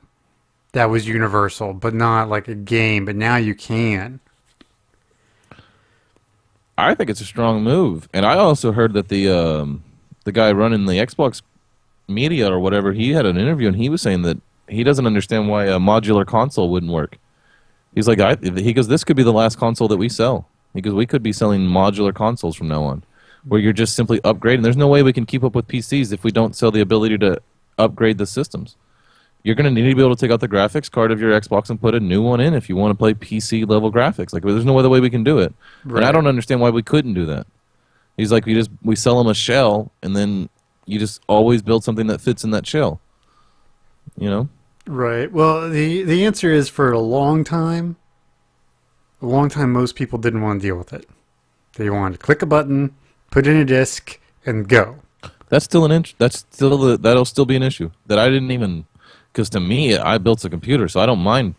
that was universal, but not like a game. But now you can. I think it's a strong move. And I also heard that the guy running the Xbox media or whatever, he had an interview and he was saying that he doesn't understand why a modular console wouldn't work. He's like, he goes, this could be the last console that we sell. He goes, we could be selling modular consoles from now on, where you're just simply upgrading. There's no way we can keep up with PCs if we don't sell the ability to upgrade the systems. You're going to need to be able to take out the graphics card of your Xbox and put a new one in if you want to play PC level graphics. Like, there's no other way we can do it. Right. And I don't understand why we couldn't do that. He's like, we sell them a shell, and then you just always build something that fits in that shell. You know? Right. Well, the answer is for a long time, most people didn't want to deal with it. They wanted to click a button, put in a disk, and go. That's still that'll still be an issue that I didn't even, because to me, I built a computer, so I don't mind.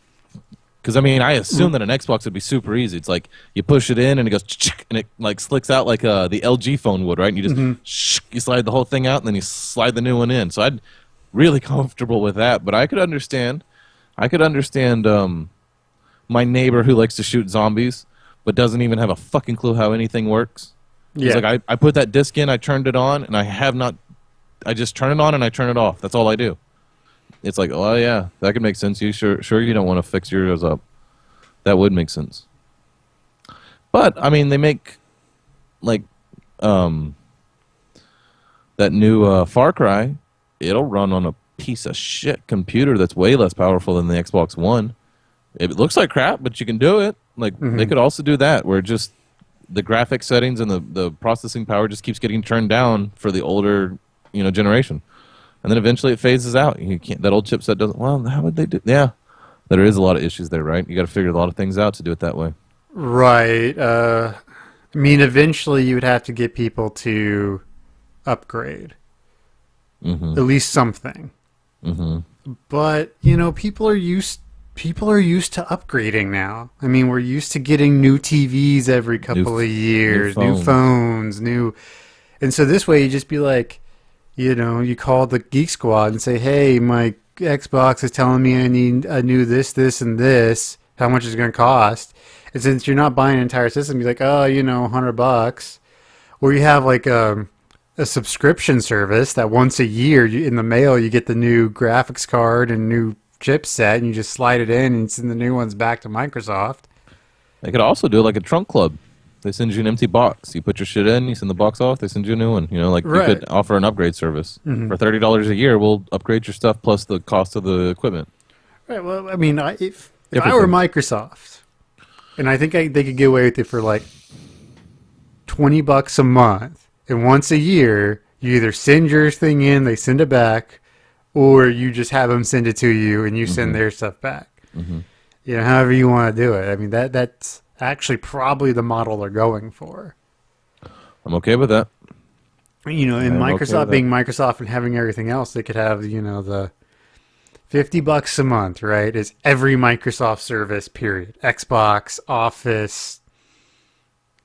Because I mean, I assume that an Xbox would be super easy. It's like you push it in and it goes, and it like slicks out like the LG phone would, right? And you just you slide the whole thing out, and then you slide the new one in. So I'd really comfortable with that. But I could understand my neighbor who likes to shoot zombies, but doesn't even have a fucking clue how anything works. Yeah. He's like, I put that disc in, I turned it on, and I just turn it on and I turn it off. That's all I do. It's like, oh yeah, that could make sense. You sure you don't want to fix yours up. That would make sense. But I mean, they make like that new Far Cry. It'll run on a piece of shit computer that's way less powerful than the Xbox One. It looks like crap, but you can do it. Like they could also do that, where just the graphic settings and the processing power just keeps getting turned down for the older, generation, and then eventually it phases out. You can't. That old chipset doesn't. Well, how would they do? Yeah, there is a lot of issues there, right? You got to figure a lot of things out to do it that way. Right. I mean, eventually you would have to get people to upgrade. At least something. But, people are used to upgrading now. I mean, we're used to getting new TVs every couple of years, new phones, and so this way you just be like, you call the Geek Squad and say, hey, my Xbox is telling me I need a new this, and this. How much is it going to cost? And since you're not buying an entire system, you're like, oh, $100. Or you have like a subscription service that once a year in the mail you get the new graphics card and new chipset, and you just slide it in and send the new ones back to Microsoft. They could also do like a trunk club. They send you an empty box. You put your shit in, you send the box off, they send you a new one. You know, like Right. you could offer an upgrade service. For $30 a year, we'll upgrade your stuff plus the cost of the equipment. Right. Well, I mean, if I were Microsoft, and I think they could get away with it for like $20 a month, and once a year you either send your thing in, they send it back, or you just have them send it to you and you send their stuff back. You know, however you want to do it. I mean, that's actually probably the model they're going for. I'm okay with that. You know, and I'm okay Microsoft with being Microsoft and having everything else, they could have, you know, the $50 a month, right? Is every Microsoft service, period. Xbox, Office,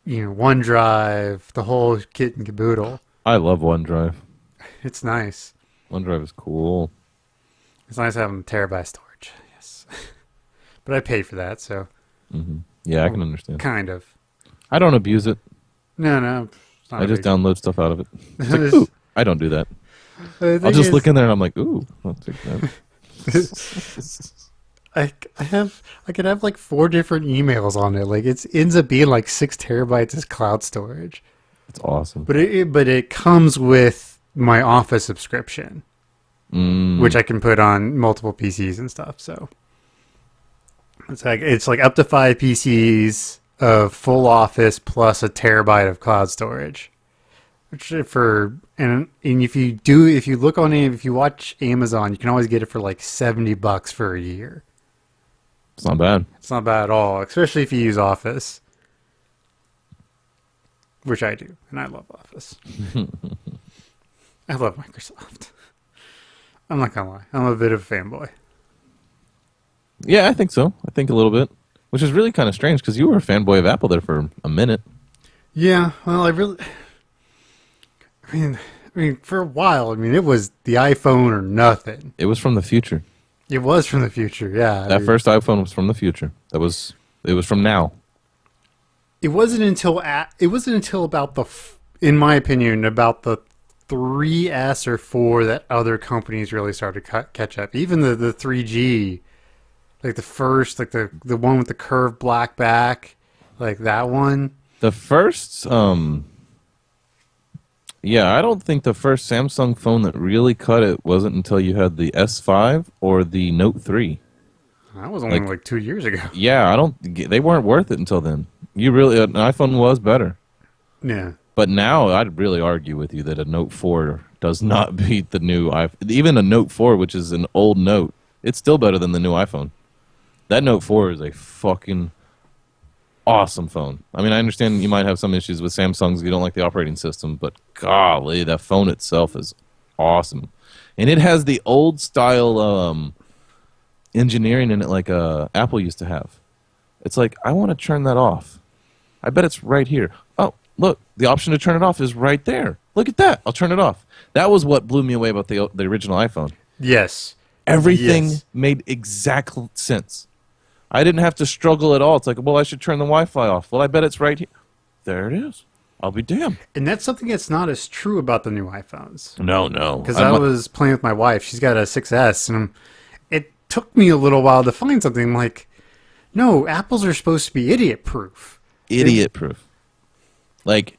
you know, OneDrive, the whole kit and caboodle. I love OneDrive. It's nice. OneDrive is cool. It's nice having terabyte storage, yes. But I pay for that, so Yeah, I can understand. kind of. I don't abuse it. No. It's not I a just big- download stuff out of it. It's like, ooh, I don't do that. The I'll thing just is, look in there and I'm like, ooh, I'll take that. I could have like 4 different emails on it. Like it ends up being like 6 terabytes as cloud storage. It's awesome. But it comes with my Office subscription, which I can put on multiple PCs and stuff. So it's like up to 5 PCs of full Office plus a terabyte of cloud storage. Which if you look on it, if you watch Amazon, you can always get it for like $70 for a year. It's not bad. It's not bad at all, especially if you use Office. Which I do, and I love Office. I love Microsoft. I'm not gonna lie, I'm a bit of a fanboy. Yeah, I think so. I think a little bit. Which is really kind of strange because you were a fanboy of Apple there for a minute. Yeah, well, I mean, for a while, I mean, it was the iPhone or nothing. It was from the future. It was from the future, yeah. That first iPhone was from the future. It was from now. It wasn't until about in my opinion, about the 3S or 4 that other companies really started to catch up. Even the 3G, like the first, like the one with the curved black back, like that one. The first, yeah, I don't think the first Samsung phone that really cut it wasn't until you had the S5 or the Note 3. That was only like 2 years ago. Yeah, they weren't worth it until then. An iPhone was better. Yeah. But now I'd really argue with you that a Note 4 does not beat the new iPhone. Even a Note 4, which is an old Note, it's still better than the new iPhone. That Note 4 is a fucking awesome phone. I mean, I understand you might have some issues with Samsung's. You don't like the operating system, but golly, that phone itself is awesome. And it has the old style engineering in it like Apple used to have. It's like, I want to turn that off. I bet it's right here. Oh, look, the option to turn it off is right there. Look at that. I'll turn it off. That was what blew me away about the original iPhone. Yes. Everything Yes. made exact sense. I didn't have to struggle at all. It's like, well, I should turn the Wi-Fi off. Well, I bet it's right here. There it is. I'll be damned. And that's something that's not as true about the new iPhones. No. Because I was playing with my wife. She's got a 6S, and it took me a little while to find something. I'm like, no, Apples are supposed to be idiot-proof. Idiot-proof. Like,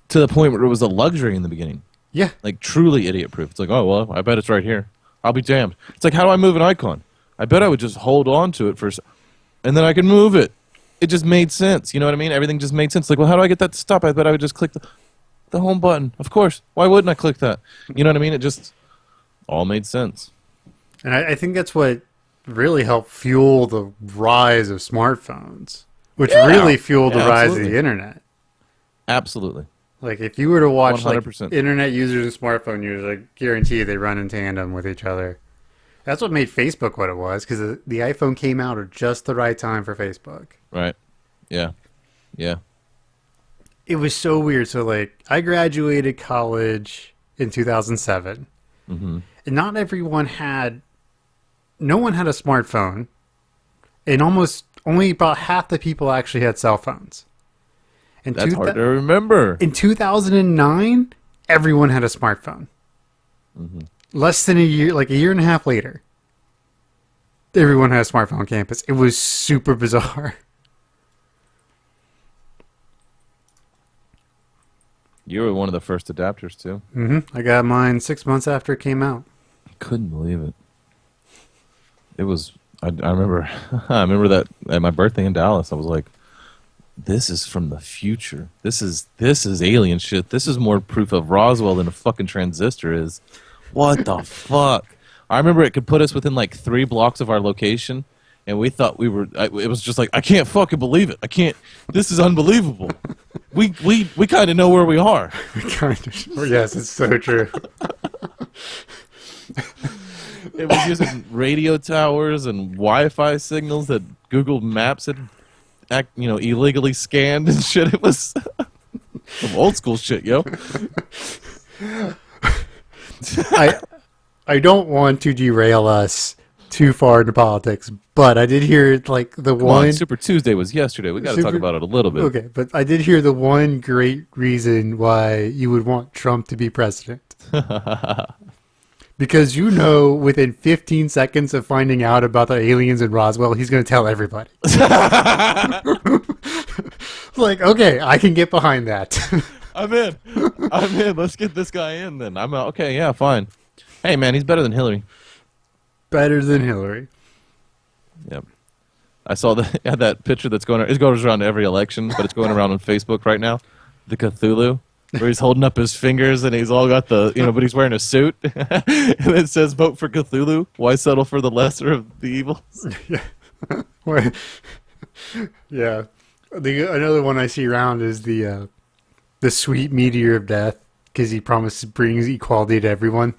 to the point where it was a luxury in the beginning. Yeah. Like, truly idiot-proof. It's like, oh, well, I bet it's right here. I'll be damned. It's like, how do I move an icon? I bet I would just hold on to it and then I can move it. It just made sense. You know what I mean? Everything just made sense. Like, well, how do I get that to stop? I bet I would just click the home button. Of course. Why wouldn't I click that? You know what I mean? It just all made sense. And I think that's what really helped fuel the rise of smartphones, which really fueled the rise of absolutely. the internet. Absolutely. Like, if you were to watch like 100%. internet users and smartphone users, I guarantee they run in tandem with each other. That's what made Facebook what it was, because the iPhone came out at just the right time for Facebook. Right. Yeah. Yeah. It was so weird. So, like, I graduated college in 2007, and not everyone no one had a smartphone, and almost only about half the people actually had cell phones. And That's hard to remember. In 2009, everyone had a smartphone. Mm-hmm. Less than a year, like a year and a half later, everyone had a smartphone on campus. It was super bizarre. You were one of the first adapters too. I got mine 6 months after it came out. Couldn't believe it. It was. I remember. I remember that at my birthday in Dallas. I was like, "This is from the future. This is alien shit. This is more proof of Roswell than a fucking transistor is. What the fuck?" I remember it could put us within like 3 blocks of our location, and we thought we were. It was just like, I can't fucking believe it. I can't. This is unbelievable. We kind of know where we are. Yes, it's so true. It was using radio towers and Wi-Fi signals that Google Maps had, illegally scanned and shit. It was some old school shit, yo. I don't want to derail us too far into politics, but I did hear like the Come on, Super Tuesday was yesterday. We got to talk about it a little bit. Okay, but I did hear the one great reason why you would want Trump to be president. Because within 15 seconds of finding out about the aliens in Roswell, he's going to tell everybody. Like, okay, I can get behind that. I'm in. Let's get this guy in then. I'm okay, yeah, fine. Hey, man, he's better than Hillary. Better than Hillary. Yep. I saw that picture that's going it goes around every election, but it's going around on Facebook right now. The Cthulhu, where he's holding up his fingers and he's all got but he's wearing a suit. And it says, "Vote for Cthulhu. Why settle for the lesser of the evils?" Yeah. Yeah. Another one I see around is the sweet meteor of death, because he promises brings equality to everyone.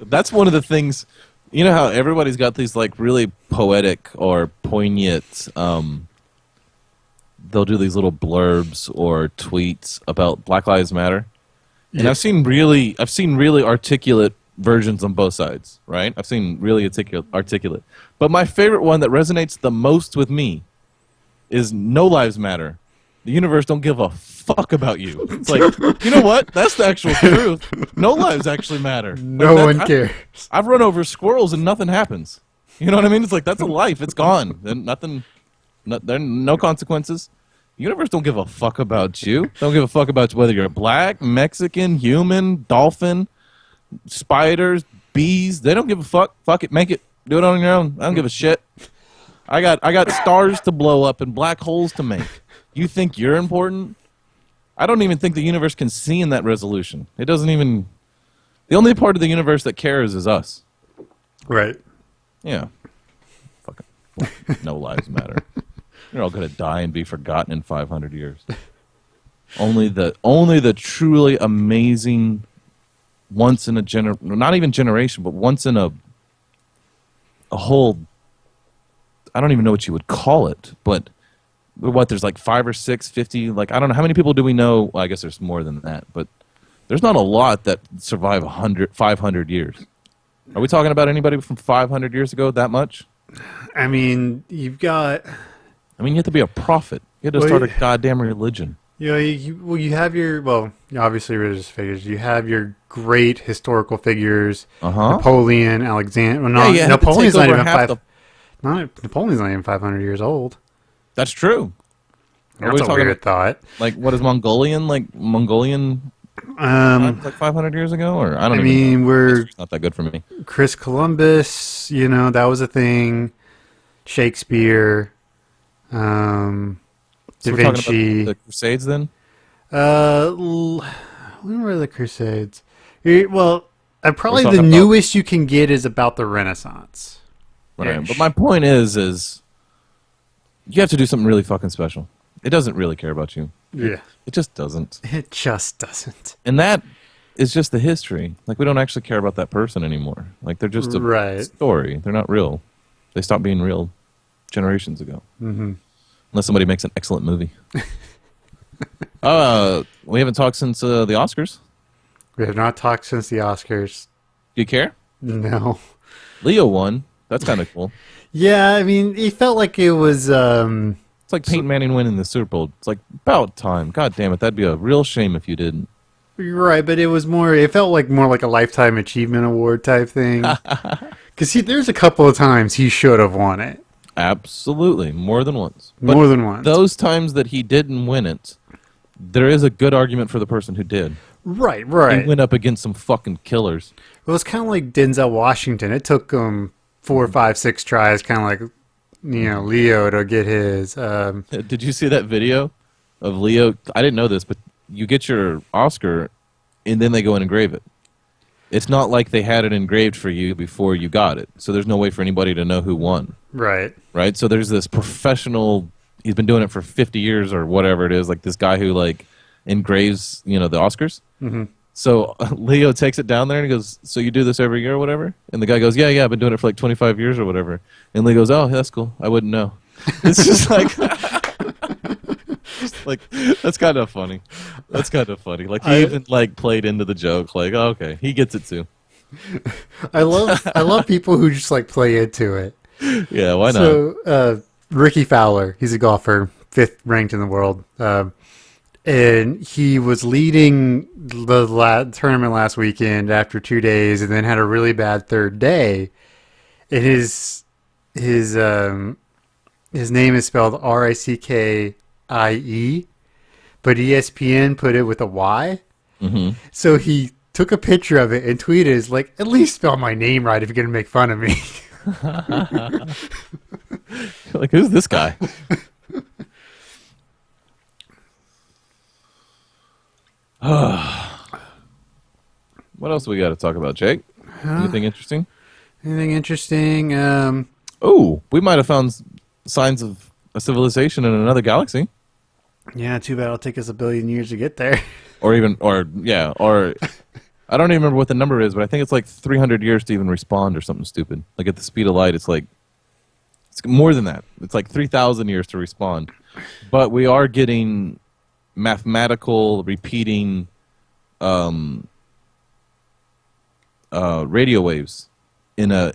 That's one of the things. You know how everybody's got these like really poetic or poignant. They'll do these little blurbs or tweets about Black Lives Matter, and I've seen really articulate versions on both sides. Right? I've seen really articulate. But my favorite one that resonates the most with me is "No Lives Matter. The universe don't give a fuck about you." It's like, you know what? That's the actual truth. No lives actually matter. No one cares. I've run over squirrels and nothing happens. You know what I mean? It's like, that's a life. It's gone. Then there are no consequences. The universe don't give a fuck about you. Don't give a fuck about whether you're black, Mexican, human, dolphin, spiders, bees. They don't give a fuck. Fuck it. Make it. Do it on your own. I don't give a shit. I got stars to blow up and black holes to make. You think you're important? I don't even think the universe can see in that resolution. It doesn't even... The only part of the universe that cares is us. Right. Yeah. Fucking no lives matter. You're all going to die and be forgotten in 500 years. Only the truly amazing once in a not even generation, but once in a whole... I don't even know what you would call it, but... there's like 5 or 6, 50, like I don't know how many people do we know. Well, I guess there's more than that, but there's not a lot that survive 500 years. Are we talking about anybody from 500 years ago that much? I mean, you have to be a prophet. You had to start a goddamn religion. You have your, obviously religious figures. You have your great historical figures, Napoleon, Alexander. Well, Napoleon's not even Napoleon's not even 500 years old. That's true. That's a weird thought. Like, what is Mongolian? Like, Mongolian like 500 years ago? Or I mean, we're... It's not that good for me. Chris Columbus, that was a thing. Shakespeare. Da Vinci. The Crusades, then? When were the Crusades? Well, probably the newest you can get is about the Renaissance. Right. But my point is... You have to do something really fucking special. It doesn't really care about you. Yeah. It just doesn't. It just doesn't. And that is just the history. Like, we don't actually care about that person anymore. Like, they're just a story. They're not real. They stopped being real generations ago. Mm-hmm. Unless somebody makes an excellent movie. We haven't talked since the Oscars. We have not talked since the Oscars. Do you care? No. Leo won. That's kind of cool. Yeah, I mean, it felt like it was... it's It's like Peyton Manning winning the Super Bowl. It's like about time. God damn it, that'd be a real shame if you didn't. You're right, but it felt like more like a Lifetime Achievement Award type thing. Because there's a couple of times he should have won it. Absolutely, more than once. More than once. Those times that he didn't win it, there is a good argument for the person who did. Right. He went up against some fucking killers. Well, it's kind of like Denzel Washington. It took him 4, 5, 6 tries, kind of like, Leo to get his. Did you see that video of Leo? I didn't know this, but you get your Oscar, and then they go and engrave it. It's not like they had it engraved for you before you got it, so there's no way for anybody to know who won. Right. So there's this professional. He's been doing it for 50 years or whatever it is. Like this guy who like engraves, the Oscars. Mm-hmm. So Leo takes it down there and he goes, "So you do this every year or whatever?" And the guy goes, "Yeah, I've been doing it for like 25 years or whatever." And Leo goes, "Oh, that's cool. I wouldn't know." It's just like, that's kind of funny. Like he even like played into the joke. Like, oh, okay, he gets it too. I love people who just like play into it. Yeah, why not? So Ricky Fowler, he's a golfer, 5th ranked in the world. And he was leading the tournament last weekend after 2 days, and then had a really bad 3rd day. And his name is spelled Rickie, but ESPN put it with a Y. Mm-hmm. So he took a picture of it and tweeted, like, "At least spell my name right if you're gonna make fun of me." Like, who's this guy? What else we got to talk about, Jake? Anything interesting? Anything interesting? We might have found signs of a civilization in another galaxy. Yeah, too bad it'll take us 1 billion years to get there. Or I don't even remember what the number is, but I think it's like 300 years to even respond or something stupid. Like at the speed of light, it's more than that. It's like 3,000 years to respond. But we are getting mathematical repeating radio waves in a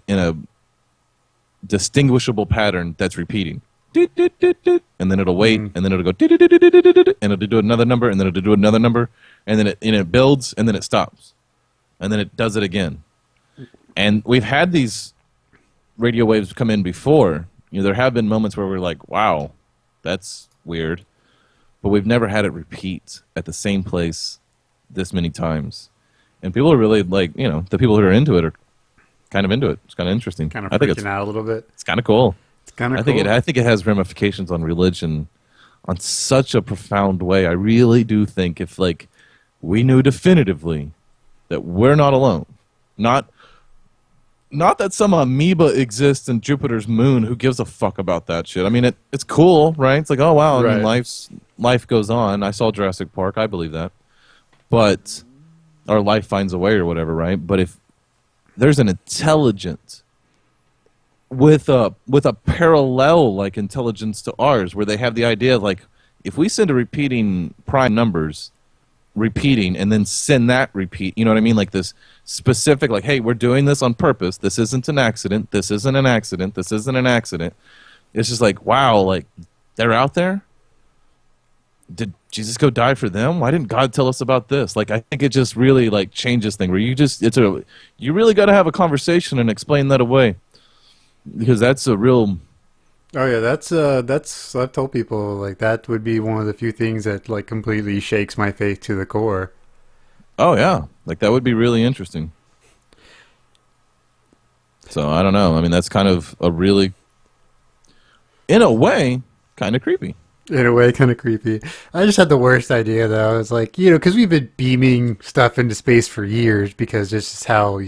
distinguishable pattern that's repeating. And then it'll wait, and then it'll go, and it'll do another number, and then it'll do another number, and then it builds, and then it stops, and then it does it again. And we've had these radio waves come in before. There have been moments where we're like, "Wow, that's weird," but we've never had it repeat at the same place this many times. And people are really like, the people who are into it are kind of into it. It's kind of interesting. Kind of freaking out a little bit. It's kind of cool. I think it has ramifications on religion on such a profound way. I really do think if we knew definitively that we're not alone, not that some amoeba exists in Jupiter's moon, who gives a fuck about that shit? I mean, it's cool, right? It's like, oh wow, right. I mean, life goes on. I saw Jurassic Park, I believe that, but our life finds a way or whatever, right? But if there's an intelligent with a parallel intelligence to ours, where they have the idea of if we send a repeating prime numbers repeating and then send that repeat, you know what I mean, this specific hey, we're doing this on purpose, this isn't an accident, this isn't an accident, this isn't an accident. It's just wow, they're out there. Did Jesus go die for them? Why didn't God tell us about this? I think it just really changes things where you really got to have a conversation and explain that away. Because that's a real... Oh yeah, that's I've told people that would be one of the few things that completely shakes my faith to the core. Oh yeah, that would be really interesting. So I don't know. I mean, that's kind of a really, in a way, kind of creepy. In a way, kind of creepy. I just had the worst idea though. It's because we've been beaming stuff into space for years because this is how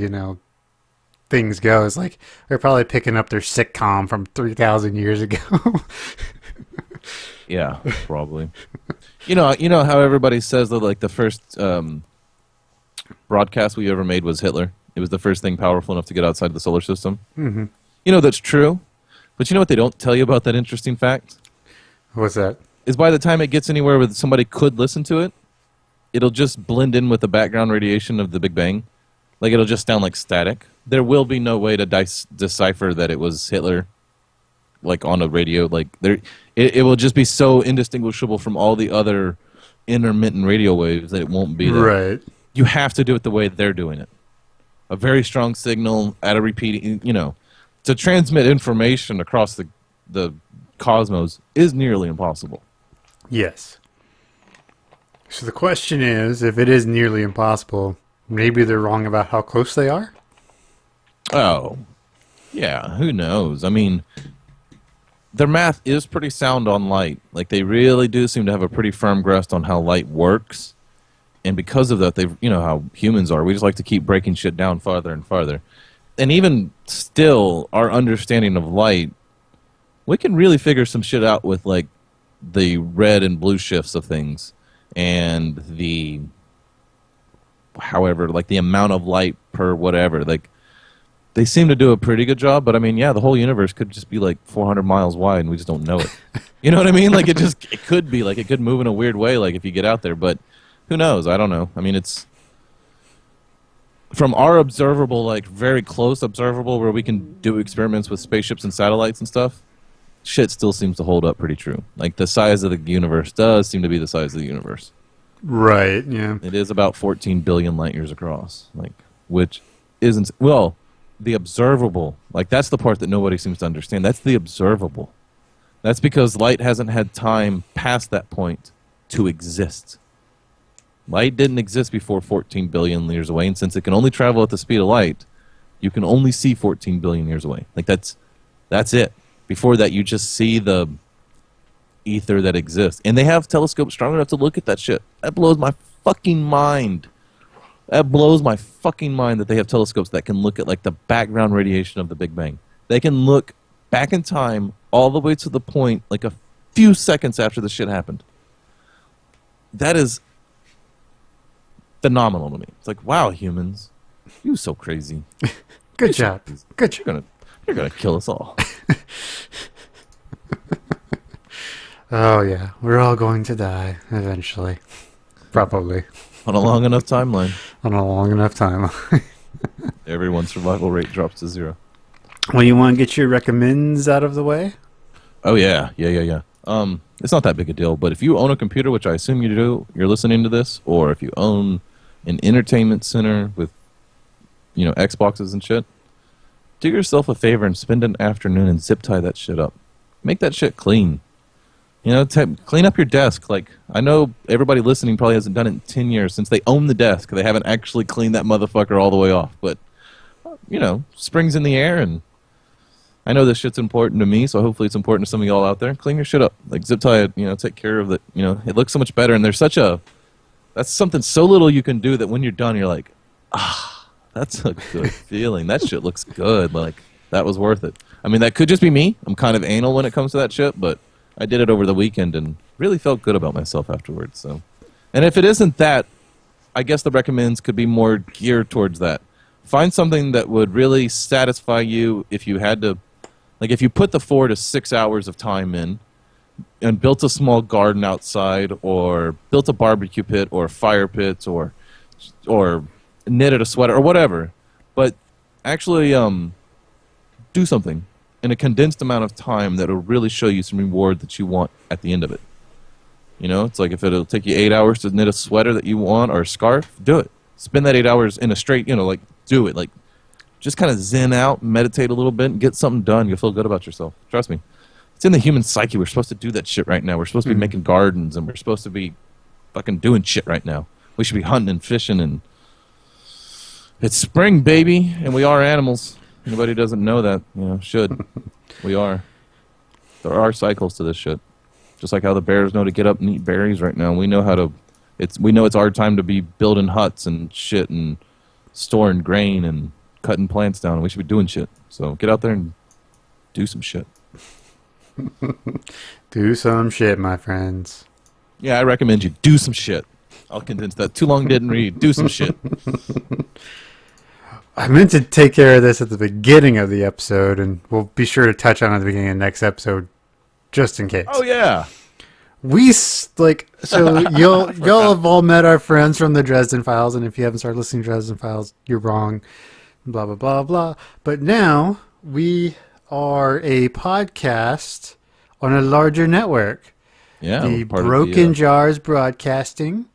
things go. It's they're probably picking up their sitcom from 3,000 years ago. Yeah, probably. You know how everybody says that the first broadcast we ever made was Hitler. It was the first thing powerful enough to get outside the solar system. Mm-hmm. That's true. But you know what they don't tell you about that interesting fact? What's that? Is by the time it gets anywhere where somebody could listen to it, it'll just blend in with the background radiation of the Big Bang. It'll just sound like static. There will be no way to decipher that it was Hitler, on a radio. It It will just be so indistinguishable from all the other intermittent radio waves that it won't be there. Right. You have to do it the way they're doing it. A very strong signal at a repeating, to transmit information across the cosmos is nearly impossible. Yes. So the question is, if it is nearly impossible, maybe they're wrong about how close they are? Oh, yeah, who knows? I mean, their math is pretty sound on light. Like, they really do seem to have a pretty firm grasp on how light works. And because of that, they've, how humans are. We just like to keep breaking shit down farther and farther. And even still, our understanding of light, we can really figure some shit out with, like, the red and blue shifts of things. And the amount of light per whatever. Like, they seem to do a pretty good job, but I mean, yeah, the whole universe could just be like 400 miles wide and we just don't know it. You know what I mean? Like, it could be, like, it could move in a weird way, like, if you get out there, but who knows? I don't know. I mean, it's from our observable, like, very close observable, where we can do experiments with spaceships and satellites and stuff, shit still seems to hold up pretty true. Like, the size of the universe does seem to be the size of the universe. Right, yeah. It is about 14 billion light years across, like, which isn't, well, the observable, like, that's the part that nobody seems to understand. That's the observable. That's because light hasn't had time past that point to exist. Light didn't exist before 14 billion years away, and since it can only travel at the speed of light, you can only see 14 billion years away. Like, that's it. Before that, you just see the ether that exists. And they have telescopes strong enough to look at that shit. That blows my fucking mind. That blows my fucking mind that they have telescopes that can look at, like, the background radiation of the Big Bang. They can look back in time all the way to the point, like, a few seconds after the shit happened. That is phenomenal to me. It's like, wow, humans, you're so crazy. Good job. Good job. You're gonna kill us all. Oh, yeah. We're all going to die eventually. Probably. On a long enough timeline. On a long enough time. Everyone's survival rate drops to 0. Well, you want to get your recommends out of the way? Oh, yeah. It's not that big a deal, but if you own a computer, which I assume you do, you're listening to this, or if you own an entertainment center with, Xboxes and shit, do yourself a favor and spend an afternoon and zip tie that shit up. Make that shit clean. Clean up your desk. Like, I know everybody listening probably hasn't done it in 10 years since they own the desk. They haven't actually cleaned that motherfucker all the way off. But, spring's in the air, and I know this shit's important to me, so hopefully it's important to some of y'all out there. Clean your shit up. Like, zip tie it, take care of it. It looks so much better, and that's something so little you can do that when you're done, you're like, that's a good feeling. That shit looks good. Like, that was worth it. I mean, that could just be me. I'm kind of anal when it comes to that shit, but I did it over the weekend and really felt good about myself afterwards. So, and if it isn't that, I guess the recommends could be more geared towards that. Find something that would really satisfy you if you had to, like, if you put the 4 to 6 hours of time in and built a small garden outside, or built a barbecue pit or fire pits, or knitted a sweater or whatever, but actually do something in a condensed amount of time that will really show you some reward that you want at the end of it. It's like, if it'll take you 8 hours to knit a sweater that you want, or a scarf, do it. Spend that 8 hours in a straight, like, do it. Like, just kind of zen out, meditate a little bit, and get something done. You'll feel good about yourself. Trust me. It's in the human psyche. We're supposed to do that shit right now. We're supposed to be making gardens, and we're supposed to be fucking doing shit right now. We should be hunting and fishing, and it's spring, baby, and we are animals. Anybody who doesn't know that, should. We are. There are cycles to this shit. Just like how the bears know to get up and eat berries right now. We know it's our time to be building huts and shit, and storing grain and cutting plants down. We should be doing shit. So get out there and do some shit. Do some shit, my friends. Yeah, I recommend you do some shit. I'll condense that. Too long didn't read. Do some shit. I meant to take care of this at the beginning of the episode, and we'll be sure to touch on it at the beginning of the next episode, just in case. Oh, yeah. Y'all have all met our friends from the Dresden Files, and if you haven't started listening to Dresden Files, you're wrong, blah, blah, blah, blah. But now we are a podcast on a larger network. Yeah, The we're part Broken of the, Jars Broadcasting.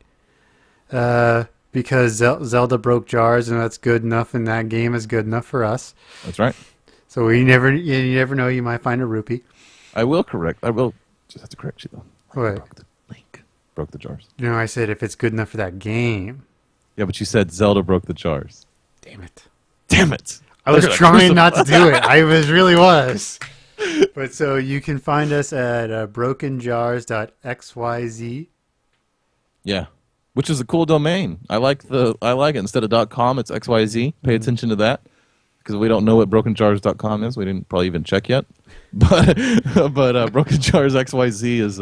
Because Zelda broke jars, and that's good enough, and that game is good enough for us. that's right. So you never know, you might find a rupee. I will just have to correct you though. What? Broke the link. Broke the jars. You know, I said if it's good enough for that game. Yeah, but you said Zelda broke the jars. Damn it. Damn it! I was They're gonna trying crucify- not to do it. I really was. But so you can find us at brokenjars.xyz. Yeah, which is a cool domain. I like it. Instead of .com, it's XYZ. Pay attention to that because we don't know what brokenjars.com is. We didn't probably even check yet. But Broken Jars XYZ is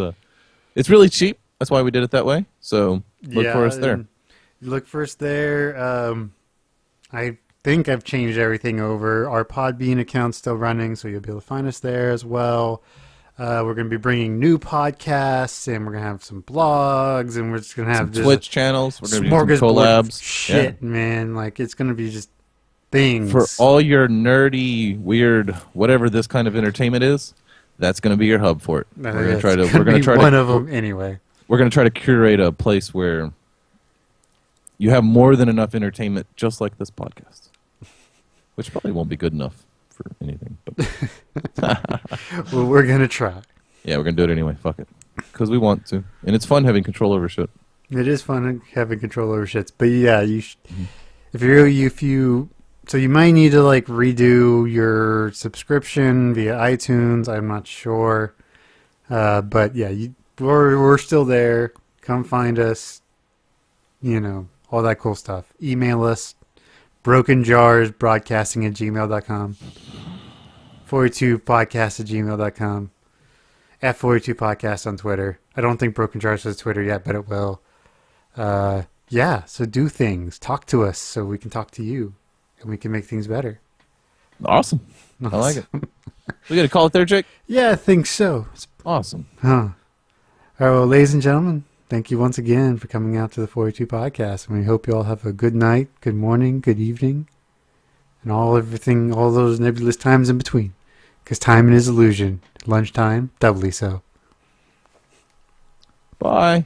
it's really cheap. That's why we did it that way. So look for us there. Look for us there. I think I've changed everything over. Our Podbean account's still running, so you'll be able to find us there as well. We're going to be bringing new podcasts, and we're going to have some blogs, and we're just going to have Some Twitch channels. We're going to do some smorgasbord of collabs. shit, man. Like, it's going to be just things. For all your nerdy, weird, whatever this kind of entertainment is, that's going to be your hub for it. We're going to try to. We're going to try one to. of them anyway. We're going to try to curate a place where you have more than enough entertainment, just like this podcast, which probably won't be good enough for anything. But Well, we're going to try. yeah, we're going to do it anyway. Fuck it, because we want to, and it's fun having control over shit. It is fun having control over shits, but yeah, if you so you might need to like redo your subscription via iTunes. I'm not sure, but yeah, we're still there. Come find us. You know, all that cool stuff. Email us, brokenjarsbroadcasting@gmail.com, 42podcast@gmail.com, F42podcast on Twitter. I don't think Broken Jars has Twitter yet, but it will. Yeah, so do things. Talk to us so we can talk to you, and we can make things better. Awesome. I like it. We got to call it there, Jake. Yeah, I think so. Awesome. Huh. All right, well, ladies and gentlemen, thank you once again for coming out to the 42 podcast, and we hope you all have a good night, good morning, good evening, and all those nebulous times in between, because time is illusion. Lunchtime, doubly so. Bye.